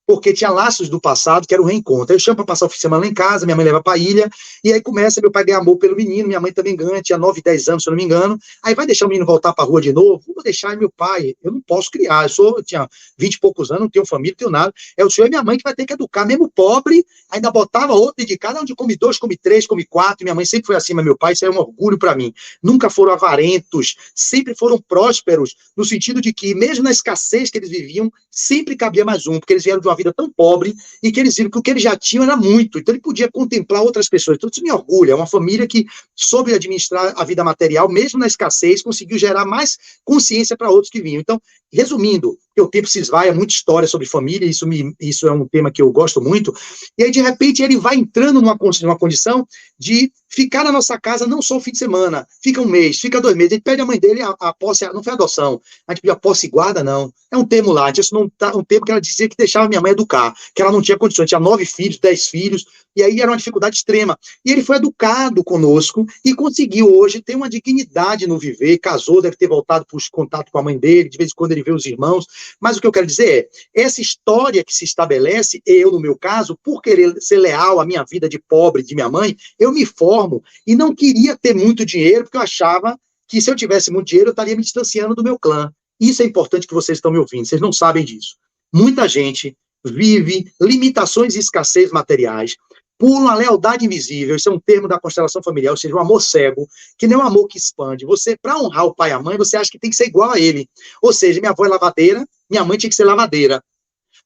Porque tinha laços do passado que era o reencontro. Aí eu chamo para passar o fim de semana lá em casa, minha mãe leva para a ilha, e aí começa, meu pai ganha amor pelo menino, minha mãe também ganha, tinha 9, 10 anos, se eu não me engano. Aí vai deixar o menino voltar para a rua de novo? Vou deixar, meu pai, eu não posso criar, eu tinha 20 e poucos anos, não tenho família, não tenho nada. É o senhor e minha mãe que vai ter que educar, mesmo pobre, ainda botava outro dedicado, onde come 2, come 3, come 4, minha mãe sempre foi assim, mas meu pai, isso é um orgulho para mim. Nunca foram avarentos, sempre foram prósperos, no sentido de que, mesmo na escassez que eles viviam, sempre cabia mais um, porque eles vieram de uma vida tão pobre, e que eles viram que o que eles já tinham era muito, então ele podia contemplar outras pessoas. Então isso me orgulha, é uma família que soube administrar a vida material, mesmo na escassez, conseguiu gerar mais consciência para outros que vinham. Então, resumindo, porque o tempo se esvai, é muita história sobre família, isso é um tema que eu gosto muito, e aí de repente ele vai entrando numa condição de ficar na nossa casa não só o fim de semana, fica um mês, fica 2 meses, ele pede a mãe dele a posse, não foi adoção, a gente pediu a posse e guarda, não, é um termo lá, isso não tá, um termo que ela dizia que deixava minha mãe educar, que ela não tinha condições, tinha 9 filhos, 10 filhos, e aí era uma dificuldade extrema, e ele foi educado conosco, e conseguiu hoje ter uma dignidade no viver, casou, deve ter voltado para os contatos com a mãe dele, de vez em quando ele vê os irmãos, mas o que eu quero dizer é, essa história que se estabelece, eu no meu caso, por querer ser leal à minha vida de pobre, de minha mãe, eu me formo, e não queria ter muito dinheiro, porque eu achava que se eu tivesse muito dinheiro, eu estaria me distanciando do meu clã. Isso é importante que vocês estão me ouvindo, vocês não sabem disso. Muita gente vive limitações e escassez materiais por uma lealdade invisível, isso é um termo da constelação familiar, ou seja, um amor cego, que não é um amor que expande. Você, para honrar o pai e a mãe, você acha que tem que ser igual a ele. Ou seja, minha avó é lavadeira, minha mãe tinha que ser lavadeira.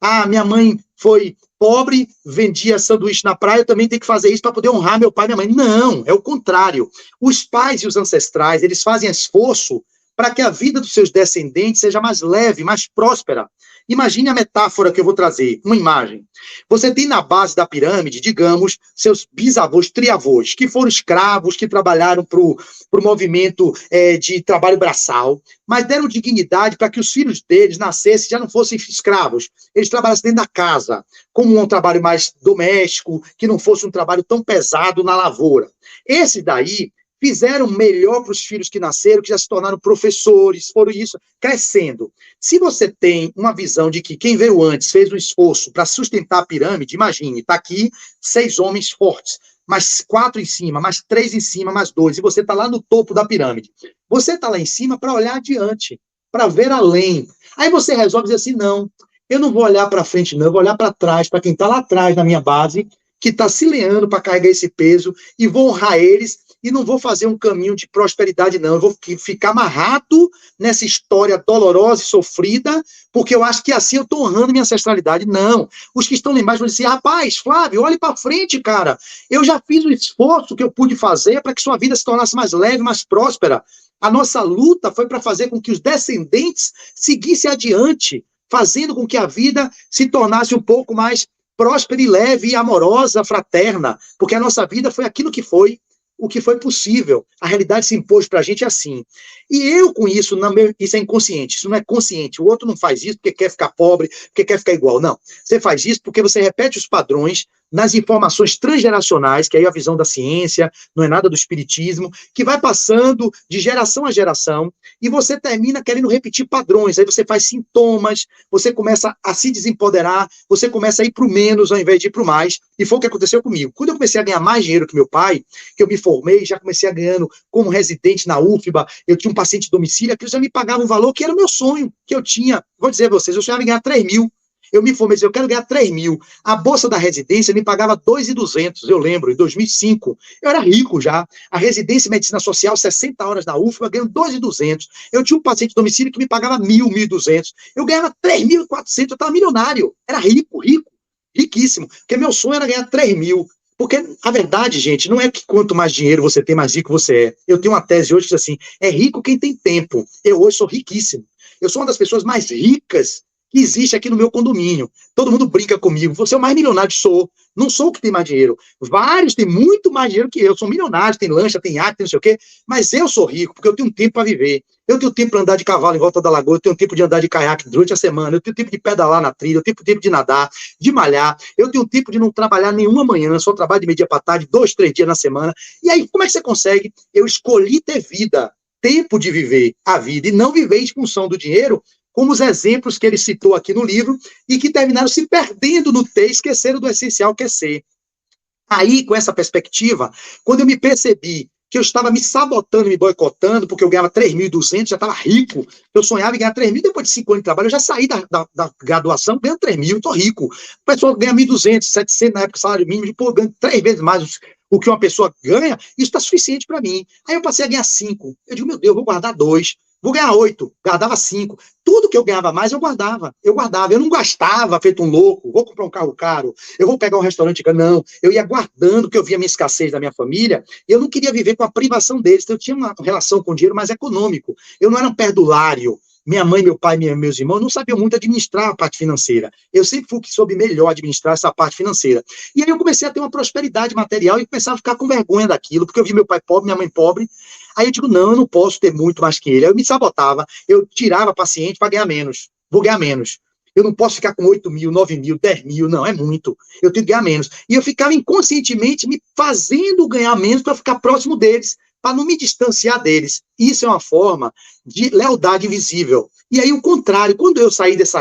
Ah, minha mãe foi pobre, vendia sanduíche na praia, eu também tenho que fazer isso para poder honrar meu pai e minha mãe. Não, é o contrário. Os pais e os ancestrais, eles fazem esforço para que a vida dos seus descendentes seja mais leve, mais próspera. Imagine a metáfora que eu vou trazer, uma imagem. Você tem na base da pirâmide, digamos, seus bisavôs, triavôs, que foram escravos, que trabalharam para o movimento de trabalho braçal, mas deram dignidade para que os filhos deles nascessem já não fossem escravos. Eles trabalhassem dentro da casa, como um trabalho mais doméstico, que não fosse um trabalho tão pesado na lavoura. Esse daí fizeram melhor para os filhos que nasceram, que já se tornaram professores, foram isso, crescendo. Se você tem uma visão de que quem veio antes fez um esforço para sustentar a pirâmide, imagine, está aqui 6 homens fortes, mais 4 em cima, mais 3 em cima, mais 2, e você está lá no topo da pirâmide. Você está lá em cima para olhar adiante, para ver além. Aí você resolve dizer assim, não, eu não vou olhar para frente não, eu vou olhar para trás, para quem está lá atrás na minha base, que está se leando para carregar esse peso, e vou honrar eles, e não vou fazer um caminho de prosperidade, não. Eu vou ficar amarrado nessa história dolorosa e sofrida, porque eu acho que assim eu estou honrando minha ancestralidade. Não. Os que estão lá embaixo vão dizer, rapaz, Flávio, olhe para frente, cara. Eu já fiz o esforço que eu pude fazer para que sua vida se tornasse mais leve, mais próspera. A nossa luta foi para fazer com que os descendentes seguissem adiante, fazendo com que a vida se tornasse um pouco mais próspera e leve, e amorosa, fraterna, porque a nossa vida foi aquilo que foi, o que foi possível. A realidade se impôs para a gente assim. E eu, com isso, isso é inconsciente, isso não é consciente. O outro não faz isso porque quer ficar pobre, porque quer ficar igual. Não. Você faz isso porque você repete os padrões nas informações transgeracionais, que aí é a visão da ciência, não é nada do espiritismo, que vai passando de geração a geração, e você termina querendo repetir padrões, aí você faz sintomas, você começa a se desempoderar, você começa a ir para o menos ao invés de ir para o mais, e foi o que aconteceu comigo. Quando eu comecei a ganhar mais dinheiro que meu pai, que eu me formei, já comecei a ganhando como residente na UFBA, eu tinha um paciente de domicílio, aquilo já me pagava um valor que era o meu sonho, que eu tinha, vou dizer a vocês, eu sonhava em ganhar 3 mil. Eu me formei, eu quero ganhar 3 mil. A bolsa da residência me pagava 2.200, eu lembro, em 2005. Eu era rico já. A residência em medicina social, 60 horas na UFBA, ganhando 2.200. Eu tinha um paciente de domicílio que me pagava 1.000, 1.200. Eu ganhava 3.400, eu estava milionário. Era rico, rico, riquíssimo. Porque meu sonho era ganhar 3 mil. Porque a verdade, gente, não é que quanto mais dinheiro você tem, mais rico você é. Eu tenho uma tese hoje que diz assim, é rico quem tem tempo. Eu hoje sou riquíssimo. Eu sou uma das pessoas mais ricas que existe aqui no meu condomínio. Todo mundo brinca comigo. Você é o mais milionário, sou. Não sou o que tem mais dinheiro. Vários têm muito mais dinheiro que eu. São milionários, tem lancha, tem iate, tem não sei o quê. Mas eu sou rico, porque eu tenho tempo para viver. Eu tenho tempo para andar de cavalo em volta da lagoa, eu tenho tempo de andar de caiaque durante a semana, eu tenho tempo de pedalar na trilha, eu tenho tempo de nadar, de malhar, eu tenho tempo de não trabalhar nenhuma manhã, só trabalho de meio-dia para tarde, 2, 3 dias na semana. E aí, como é que você consegue? Eu escolhi ter vida, tempo de viver a vida, e não viver em função do dinheiro, como os exemplos que ele citou aqui no livro, e que terminaram se perdendo no ter, esqueceram do essencial que é ser. Aí, com essa perspectiva, quando eu me percebi que eu estava me sabotando, me boicotando, porque eu ganhava 3.200, já estava rico, eu sonhava em ganhar 3 mil, depois de 5 anos de trabalho, eu já saí da graduação ganhando 3 mil, estou rico. O pessoal ganha 1.200, 700 na época, salário mínimo, pô, ganho 3 vezes mais o que uma pessoa ganha, isso está suficiente para mim. Aí eu passei a ganhar 5. Eu digo, meu Deus, eu vou guardar 2. Vou ganhar 8, guardava 5. Tudo que eu ganhava mais, eu guardava. Eu não gastava feito um louco, vou comprar um carro caro, eu vou pegar um restaurante caro. Não, eu ia guardando, porque eu via a minha escassez da minha família, e eu não queria viver com a privação deles. Então, eu tinha uma relação com o dinheiro mais econômico. Eu não era um perdulário. Minha mãe, meu pai, meus irmãos não sabiam muito administrar a parte financeira. Eu sempre fui que soube melhor administrar essa parte financeira. E aí eu comecei a ter uma prosperidade material e começava a ficar com vergonha daquilo, porque eu vi meu pai pobre, minha mãe pobre. Aí eu digo, não, eu não posso ter muito mais que ele. Aí eu me sabotava, eu tirava paciente para ganhar menos. Vou ganhar menos. Eu não posso ficar com 8 mil, 9 mil, 10 mil, não, é muito. Eu tenho que ganhar menos. E eu ficava inconscientemente me fazendo ganhar menos para ficar próximo deles, para não me distanciar deles. Isso é uma forma de lealdade invisível. E aí o contrário, quando eu saí desse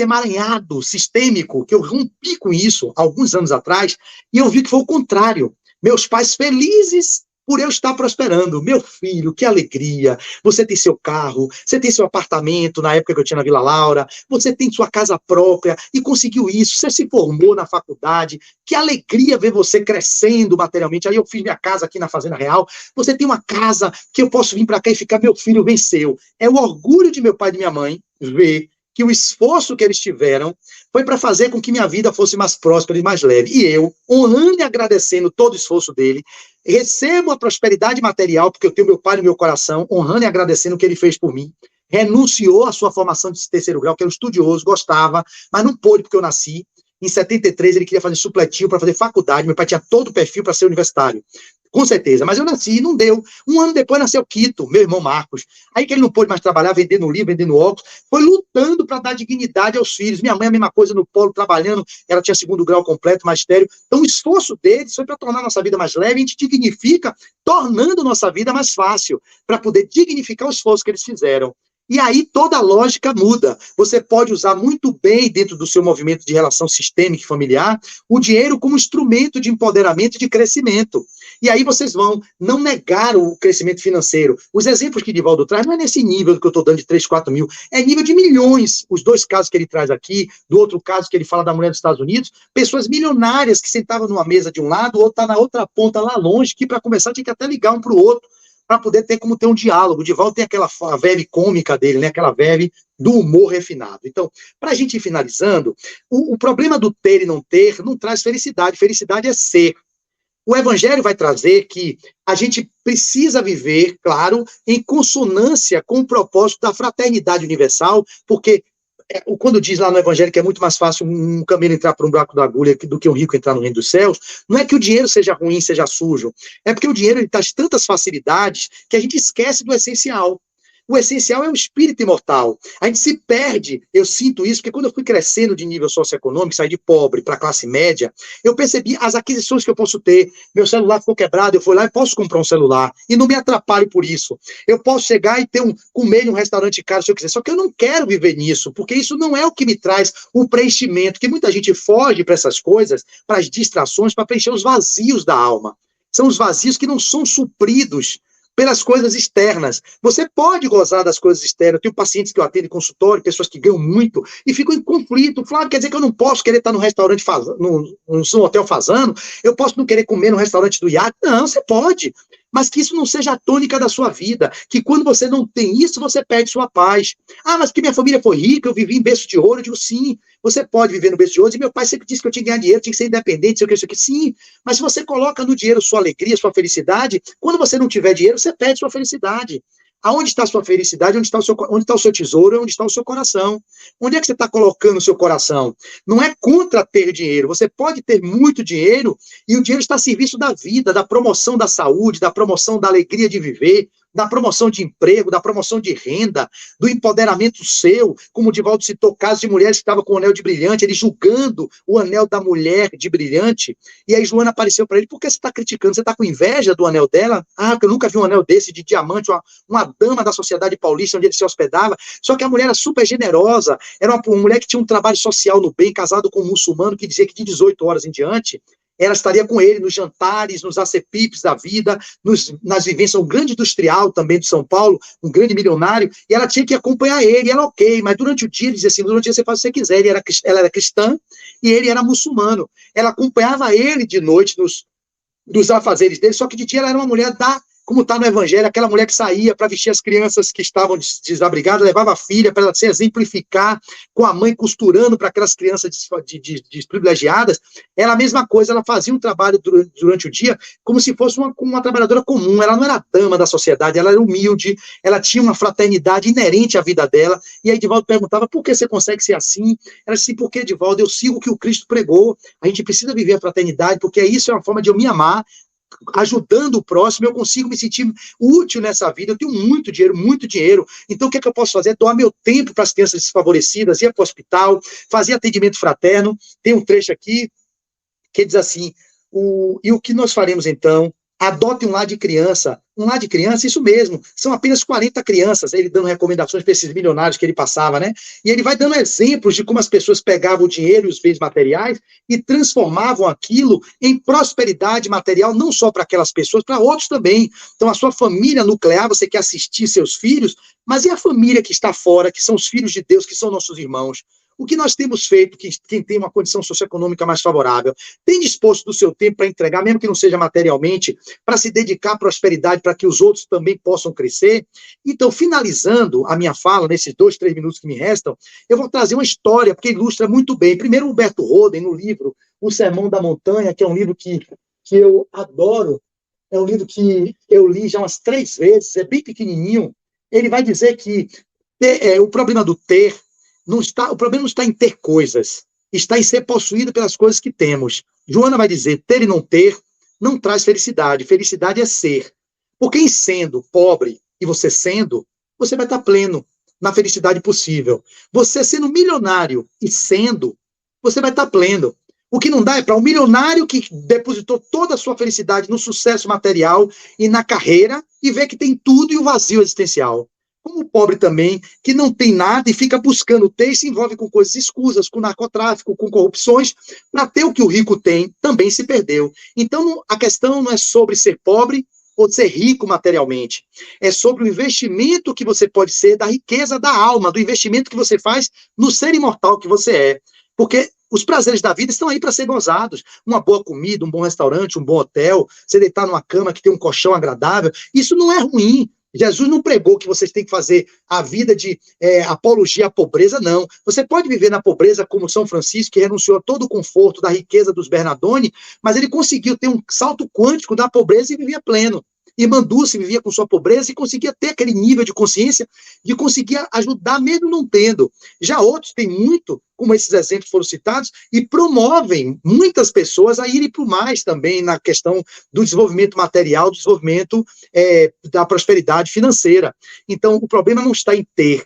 emaranhado sistêmico, que eu rompi com isso alguns anos atrás, e eu vi que foi o contrário. Meus pais felizes por eu estar prosperando. Meu filho, que alegria. Você tem seu carro, você tem seu apartamento, na época que eu tinha na Vila Laura, você tem sua casa própria e conseguiu isso, você se formou na faculdade, que alegria ver você crescendo materialmente. Aí eu fiz minha casa aqui na Fazenda Real, você tem uma casa que eu posso vir para cá e ficar, meu filho venceu. É o orgulho de meu pai e de minha mãe ver que o esforço que eles tiveram foi para fazer com que minha vida fosse mais próspera e mais leve. E eu, honrando e agradecendo todo o esforço dele, recebo a prosperidade material, porque eu tenho meu pai no meu coração, honrando e agradecendo o que ele fez por mim. Renunciou à sua formação de terceiro grau, que era um estudioso, gostava, mas não pôde porque eu nasci. Em 73, ele queria fazer supletivo para fazer faculdade. Meu pai tinha todo o perfil para ser universitário. Com certeza, mas eu nasci e não deu. Um ano depois nasceu Quito, meu irmão Marcos. Aí que ele não pôde mais trabalhar, vendendo livro, vendendo óculos, foi lutando para dar dignidade aos filhos. Minha mãe, a mesma coisa no polo, trabalhando, ela tinha segundo grau completo, magistério. Então o esforço deles foi para tornar nossa vida mais leve, a gente dignifica, tornando nossa vida mais fácil, para poder dignificar o esforço que eles fizeram. E aí toda a lógica muda. Você pode usar muito bem, dentro do seu movimento de relação sistêmica e familiar, o dinheiro como instrumento de empoderamento e de crescimento. E aí vocês vão não negar o crescimento financeiro. Os exemplos que Divaldo traz não é nesse nível que eu estou dando de 3, 4 mil, é nível de milhões. Os 2 casos que ele traz aqui, do outro caso que ele fala da mulher dos Estados Unidos, pessoas milionárias que sentavam numa mesa de um lado, o outro está na outra ponta lá longe, que para conversar tinha que até ligar um para o outro, para poder ter como ter um diálogo. O Divaldo tem aquela verve cômica dele, né? Aquela verve do humor refinado. Então, para a gente ir finalizando, o problema do ter e não ter não traz felicidade. Felicidade é ser. O Evangelho vai trazer que a gente precisa viver, claro, em consonância com o propósito da fraternidade universal, porque quando diz lá no Evangelho que é muito mais fácil um camelo entrar por um buraco da agulha do que um rico entrar no reino dos céus, não é que o dinheiro seja ruim, seja sujo, é porque o dinheiro ele traz tantas facilidades que a gente esquece do essencial. O essencial é o espírito imortal. A gente se perde, eu sinto isso, porque quando eu fui crescendo de nível socioeconômico, saí de pobre para classe média, eu percebi as aquisições que eu posso ter. Meu celular ficou quebrado, eu fui lá e posso comprar um celular. E não me atrapalho por isso. Eu posso chegar e comer em um restaurante caro se eu quiser. Só que eu não quero viver nisso, porque isso não é o que me traz o preenchimento, que muita gente foge para essas coisas, para as distrações, para preencher os vazios da alma. São os vazios que não são supridos pelas coisas externas. Você pode gozar das coisas externas. Eu tenho pacientes que eu atendo em consultório, pessoas que ganham muito, e ficam em conflito. Flávio, quer dizer que eu não posso querer estar no restaurante, no hotel fazano? Eu posso não querer comer no restaurante do iate? Não, você pode. Mas que isso não seja a tônica da sua vida. Que quando você não tem isso, você perde sua paz. Ah, mas que minha família foi rica, eu vivi em berço de ouro. Eu digo, sim, você pode viver no berço de ouro. E meu pai sempre disse que eu tinha que ganhar dinheiro, tinha que ser independente, sei o que, isso aqui. Sim, mas se você coloca no dinheiro sua alegria, sua felicidade, quando você não tiver dinheiro, você perde sua felicidade. Aonde está a sua felicidade? Onde está o seu tesouro? Onde está o seu coração? Onde é que você está colocando o seu coração? Não é contra ter dinheiro. Você pode ter muito dinheiro e o dinheiro está a serviço da vida, da promoção da saúde, da promoção da alegria de viver, da promoção de emprego, da promoção de renda, do empoderamento seu, como o Divaldo citou, casos de mulheres que estavam com o anel de brilhante, ele julgando o anel da mulher de brilhante, e aí Joana apareceu para ele, por que você está criticando? Você está com inveja do anel dela? Ah, porque eu nunca vi um anel desse de diamante, uma dama da sociedade paulista, onde ele se hospedava, só que a mulher era super generosa, era uma mulher que tinha um trabalho social no bem, casado com um muçulmano, que dizia que de 18 horas em diante, ela estaria com ele nos jantares, nos acepipes da vida, nas vivências, um grande industrial também de São Paulo, um grande milionário, e ela tinha que acompanhar ele, e ela ok, mas durante o dia, ele dizia assim, durante o dia você faz o que você quiser, ela era cristã, e ele era muçulmano, ela acompanhava ele de noite nos afazeres dele, só que de dia ela era uma mulher como está no Evangelho, aquela mulher que saía para vestir as crianças que estavam desabrigadas, levava a filha para ela se exemplificar, com a mãe costurando para aquelas crianças desprivilegiadas, era a mesma coisa, ela fazia um trabalho durante o dia, como se fosse uma trabalhadora comum, ela não era dama da sociedade, ela era humilde, ela tinha uma fraternidade inerente à vida dela, e aí Divaldo perguntava, por que você consegue ser assim? Ela disse, porque Divaldo, eu sigo o que o Cristo pregou, a gente precisa viver a fraternidade, porque isso é uma forma de eu me amar, ajudando o próximo, eu consigo me sentir útil nessa vida, eu tenho muito dinheiro, então o que é que eu posso fazer? Doar meu tempo para as crianças desfavorecidas, ir para o hospital, fazer atendimento fraterno, tem um trecho aqui, que diz assim, e o que nós faremos então? Adote um lar de criança, isso mesmo, são apenas 40 crianças, ele dando recomendações para esses milionários que ele passava, né? E ele vai dando exemplos de como as pessoas pegavam o dinheiro e os bens materiais e transformavam aquilo em prosperidade material, não só para aquelas pessoas, para outros também. Então, a sua família nuclear, você quer assistir seus filhos, mas e a família que está fora, que são os filhos de Deus, que são nossos irmãos? O que nós temos feito, quem tem uma condição socioeconômica mais favorável, tem disposto do seu tempo para entregar, mesmo que não seja materialmente, para se dedicar à prosperidade, para que os outros também possam crescer? Então, finalizando a minha fala, nesses 2, 3 minutos que me restam, eu vou trazer uma história, porque ilustra muito bem. Primeiro, Humberto Roden, no livro O Sermão da Montanha, que é um livro que eu adoro, é um livro que eu li já umas 3 vezes, é bem pequenininho. Ele vai dizer que o problema do ter, o problema não está em ter coisas, está em ser possuído pelas coisas que temos. Joana vai dizer, ter e não ter não traz felicidade, felicidade é ser. Porque em sendo pobre e você sendo, você vai estar pleno na felicidade possível. Você sendo milionário e sendo, você vai estar pleno. O que não dá é para um milionário que depositou toda a sua felicidade no sucesso material e na carreira e ver que tem tudo e o vazio existencial. Como o pobre também, que não tem nada e fica buscando ter e se envolve com coisas escusas, com narcotráfico, com corrupções, para ter o que o rico tem, também se perdeu. Então, a questão não é sobre ser pobre ou ser rico materialmente. É sobre o investimento que você pode ser da riqueza da alma, do investimento que você faz no ser imortal que você é. Porque os prazeres da vida estão aí para ser gozados. Uma boa comida, um bom restaurante, um bom hotel, você deitar numa cama que tem um colchão agradável, isso não é ruim. Jesus não pregou que vocês têm que fazer a vida de apologia à pobreza, não. Você pode viver na pobreza como São Francisco, que renunciou a todo o conforto da riqueza dos Bernardoni, mas ele conseguiu ter um salto quântico da pobreza e vivia pleno. Irmã Dulce vivia com sua pobreza e conseguia ter aquele nível de consciência de conseguir ajudar mesmo não tendo. Já outros têm muito, como esses exemplos foram citados, e promovem muitas pessoas a irem para o mais também na questão do desenvolvimento material, do desenvolvimento da prosperidade financeira. Então, o problema não está em ter.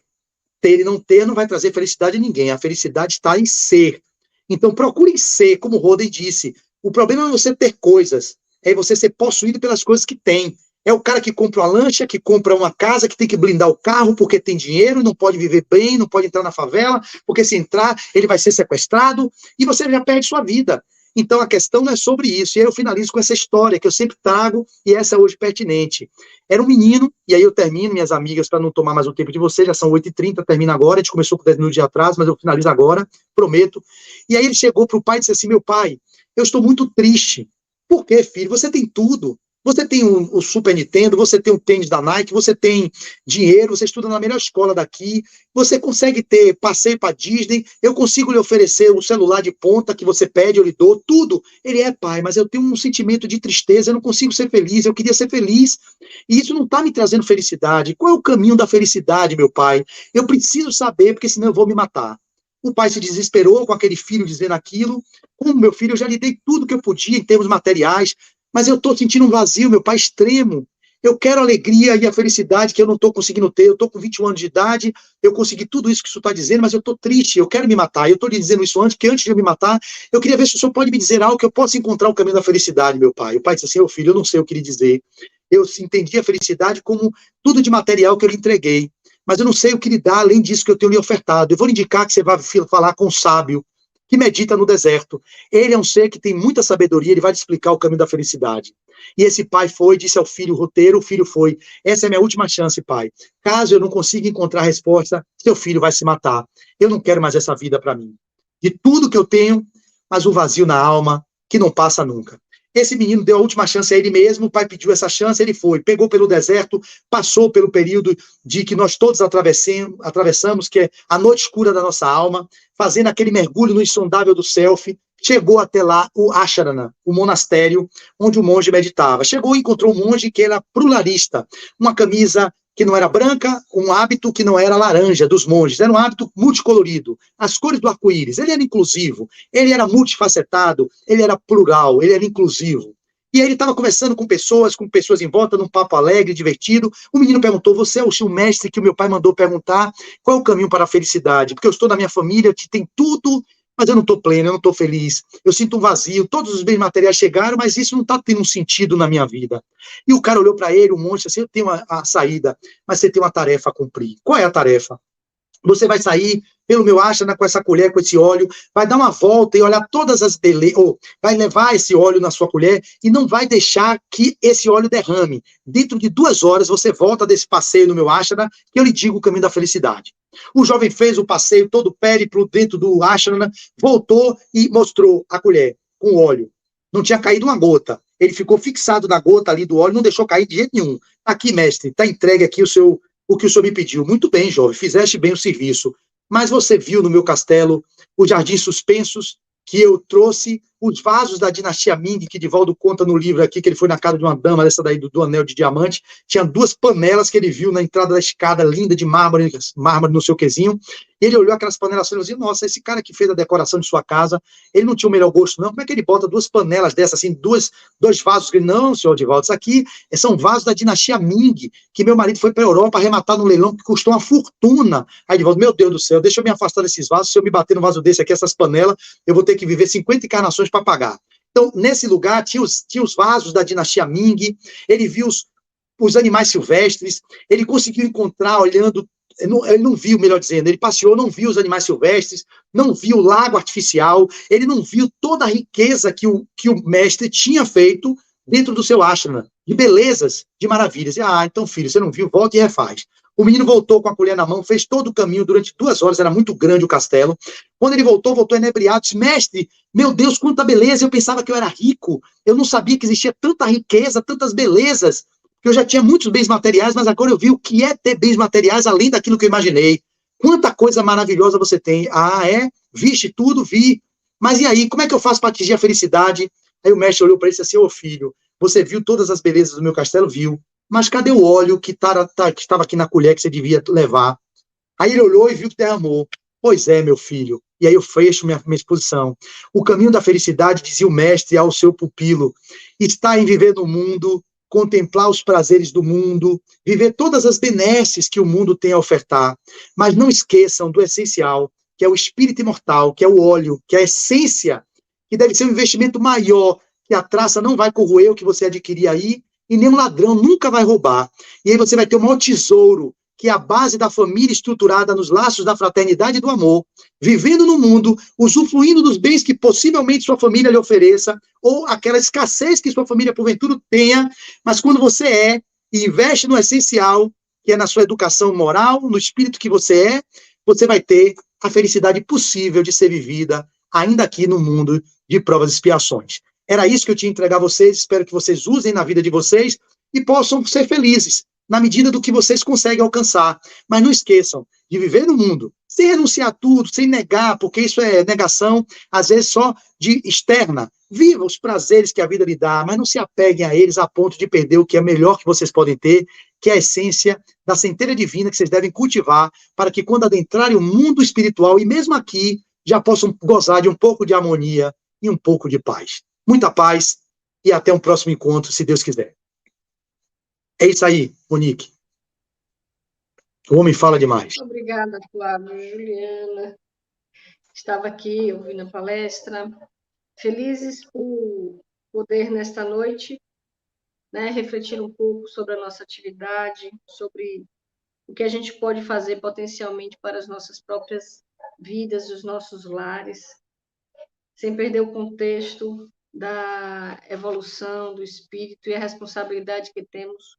Ter e não ter não vai trazer felicidade a ninguém. A felicidade está em ser. Então, procure ser, como o Roden disse. O problema não é você ter coisas, é você ser possuído pelas coisas que tem. É o cara que compra uma lancha, que compra uma casa, que tem que blindar o carro porque tem dinheiro, não pode viver bem, não pode entrar na favela, porque se entrar, ele vai ser sequestrado, e você já perde sua vida. Então, a questão não é sobre isso. E aí eu finalizo com essa história que eu sempre trago, e essa é hoje pertinente. Era um menino, e aí eu termino, minhas amigas, para não tomar mais o tempo de vocês, já são 8h30, termina agora, a gente começou com 10 minutos de atraso, mas eu finalizo agora, prometo. E aí ele chegou para o pai e disse assim, meu pai, eu estou muito triste. Por quê, filho? Você tem tudo. Você tem o Super Nintendo, você tem o tênis da Nike, você tem dinheiro, você estuda na melhor escola daqui, você consegue ter passeio para Disney, eu consigo lhe oferecer o celular de ponta que você pede, eu lhe dou, tudo. Ele pai, mas eu tenho um sentimento de tristeza, eu não consigo ser feliz, eu queria ser feliz, e isso não está me trazendo felicidade. Qual é o caminho da felicidade, meu pai? Eu preciso saber, porque senão eu vou me matar. O pai se desesperou com aquele filho dizendo aquilo. Como meu filho, eu já lhe dei tudo que eu podia em termos materiais, mas eu estou sentindo um vazio, meu pai, extremo. Eu quero a alegria e a felicidade que eu não estou conseguindo ter. Eu estou com 21 anos de idade, eu consegui tudo isso que o senhor está dizendo, mas eu estou triste, eu quero me matar. Eu estou lhe dizendo isso antes, porque antes de eu me matar, eu queria ver se o senhor pode me dizer algo que eu possa encontrar o caminho da felicidade, meu pai. O pai disse assim, meu filho, eu não sei o que lhe dizer. Eu entendi a felicidade como tudo de material que eu lhe entreguei, mas eu não sei o que lhe dá além disso que eu tenho lhe ofertado. Eu vou lhe indicar que você vai falar com o sábio, que medita no deserto. Ele é um ser que tem muita sabedoria, ele vai te explicar o caminho da felicidade. E esse pai foi, disse ao filho, o roteiro, o filho foi, essa é a minha última chance, pai. Caso eu não consiga encontrar a resposta, seu filho vai se matar. Eu não quero mais essa vida para mim. De tudo que eu tenho, mas um vazio na alma que não passa nunca. Esse menino deu a última chance a ele mesmo, o pai pediu essa chance, ele foi, pegou pelo deserto, passou pelo período de que nós todos atravessamos, que é a noite escura da nossa alma, fazendo aquele mergulho no insondável do self, chegou até lá o Ashrana, o monastério onde o monge meditava. Chegou e encontrou um monge que era pluralista, uma camisa que não era branca, um hábito que não era laranja dos monges, era um hábito multicolorido, as cores do arco-íris, ele era inclusivo, ele era multifacetado, ele era plural, ele era inclusivo. E aí ele estava conversando com pessoas em volta, num papo alegre, divertido. O menino perguntou, você é o mestre que o meu pai mandou perguntar, qual é o caminho para a felicidade? Porque eu estou na minha família, que tem tudo, mas eu não estou pleno, eu não estou feliz, eu sinto um vazio, todos os bens materiais chegaram, mas isso não está tendo um sentido na minha vida. E o cara olhou para ele, um monte, assim, eu tenho a saída, mas você tem uma tarefa a cumprir. Qual é a tarefa? Você vai sair pelo meu ashrana com essa colher, com esse óleo, vai dar uma volta e olhar todas as belezas, ou vai levar esse óleo na sua colher e não vai deixar que esse óleo derrame. Dentro de 2 horas você volta desse passeio no meu ashrana, que eu lhe digo o caminho da felicidade. O jovem fez o passeio, todo o périplo dentro do ashrana, voltou e mostrou a colher com óleo. Não tinha caído uma gota. Ele ficou fixado na gota ali do óleo, não deixou cair de jeito nenhum. Aqui, mestre, está entregue aqui o que o senhor me pediu. Muito bem, jovem, fizeste bem o serviço. Mas você viu no meu castelo os jardins suspensos que eu trouxe, os vasos da dinastia Ming, que Divaldo conta no livro aqui, que ele foi na casa de uma dama, dessa daí do anel de diamante, tinha 2 panelas que ele viu na entrada da escada, linda de mármore no seu quezinho, e ele olhou aquelas panelas e falou assim, nossa, esse cara que fez a decoração de sua casa, ele não tinha o melhor gosto não, como é que ele bota 2 panelas dessas, assim, dois vasos? Não, senhor Divaldo, isso aqui são vasos da dinastia Ming, que meu marido foi para a Europa arrematar no leilão, que custou uma fortuna. Aí Divaldo, meu Deus do céu, deixa eu me afastar desses vasos, se eu me bater no vaso desse aqui, essas panelas, eu vou ter que viver 50 encarnações para pagar. Então, nesse lugar, tinha os vasos da dinastia Ming, ele viu os animais silvestres, ele conseguiu encontrar, olhando, ele não viu, melhor dizendo, ele passeou, não viu os animais silvestres, não viu o lago artificial, ele não viu toda a riqueza que o mestre tinha feito dentro do seu ashrama, de belezas, de maravilhas. E, então, filho, você não viu, volta e refaz. O menino voltou com a colher na mão, fez todo o caminho durante 2 horas, era muito grande o castelo. Quando ele voltou inebriado, disse, mestre, meu Deus, quanta beleza, eu pensava que eu era rico, eu não sabia que existia tanta riqueza, tantas belezas, que eu já tinha muitos bens materiais, mas agora eu vi o que é ter bens materiais além daquilo que eu imaginei. Quanta coisa maravilhosa você tem. Viste tudo, vi. Mas e aí, como é que eu faço para atingir a felicidade? Aí o mestre olhou para ele e disse assim, filho, Você viu todas as belezas do meu castelo? Viu. Mas cadê o óleo que estava aqui na colher que você devia levar? Aí ele olhou e viu que derramou. Pois é, meu filho. E aí eu fecho minha exposição. O caminho da felicidade, dizia o mestre ao seu pupilo, está em viver no mundo, contemplar os prazeres do mundo, viver todas as benesses que o mundo tem a ofertar. Mas não esqueçam do essencial, que é o espírito imortal, que é o óleo, que é a essência, que deve ser um investimento maior, que a traça não vai corroer o que você adquirir aí, e nenhum ladrão nunca vai roubar. E aí você vai ter o maior tesouro, que é a base da família estruturada nos laços da fraternidade e do amor, vivendo no mundo, usufruindo dos bens que possivelmente sua família lhe ofereça, ou aquela escassez que sua família porventura tenha, mas quando você e investe no essencial, que é na sua educação moral, no espírito que você vai ter a felicidade possível de ser vivida ainda aqui no mundo de provas e expiações. Era isso que eu tinha que entregar a vocês, espero que vocês usem na vida de vocês e possam ser felizes na medida do que vocês conseguem alcançar. Mas não esqueçam de viver no mundo, sem renunciar a tudo, sem negar, porque isso é negação, às vezes só de externa. Viva os prazeres que a vida lhe dá, mas não se apeguem a eles a ponto de perder o que é melhor que vocês podem ter, que é a essência da centelha divina que vocês devem cultivar, para que quando adentrarem o mundo espiritual, e mesmo aqui, já possam gozar de um pouco de harmonia e um pouco de paz. Muita paz e até um próximo encontro, se Deus quiser. É isso aí, Monique. O homem fala demais. Obrigada, Flávio. Juliana, estava aqui ouvindo a palestra, felizes por poder, nesta noite, refletir um pouco sobre a nossa atividade, sobre o que a gente pode fazer potencialmente para as nossas próprias vidas, os nossos lares, sem perder o contexto da evolução do espírito e a responsabilidade que temos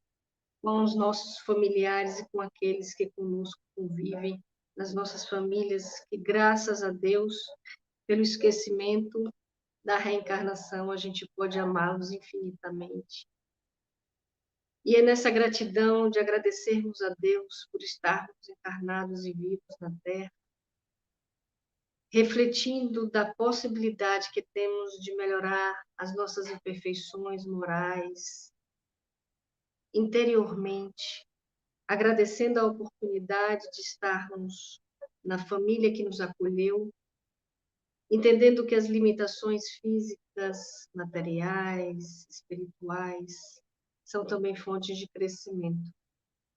com os nossos familiares e com aqueles que conosco convivem, nas nossas famílias, que graças a Deus, pelo esquecimento da reencarnação, a gente pode amá-los infinitamente. E é nessa gratidão de agradecermos a Deus por estarmos encarnados e vivos na Terra, refletindo da possibilidade que temos de melhorar as nossas imperfeições morais interiormente, agradecendo a oportunidade de estarmos na família que nos acolheu, entendendo que as limitações físicas, materiais, espirituais, são também fontes de crescimento.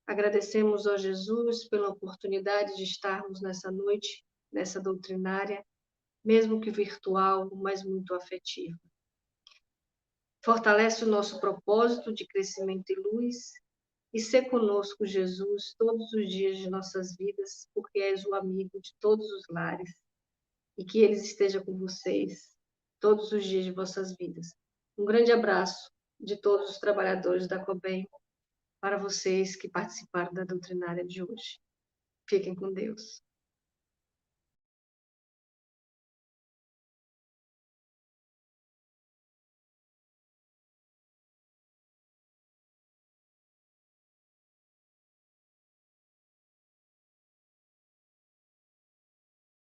Agradecemos a Jesus pela oportunidade de estarmos nessa noite, nessa doutrinária, mesmo que virtual, mas muito afetiva. Fortalece o nosso propósito de crescimento e luz, e ser conosco, Jesus, todos os dias de nossas vidas, porque és o amigo de todos os lares, e que Ele esteja com vocês todos os dias de vossas vidas. Um grande abraço de todos os trabalhadores da COBEM para vocês que participaram da doutrinária de hoje. Fiquem com Deus.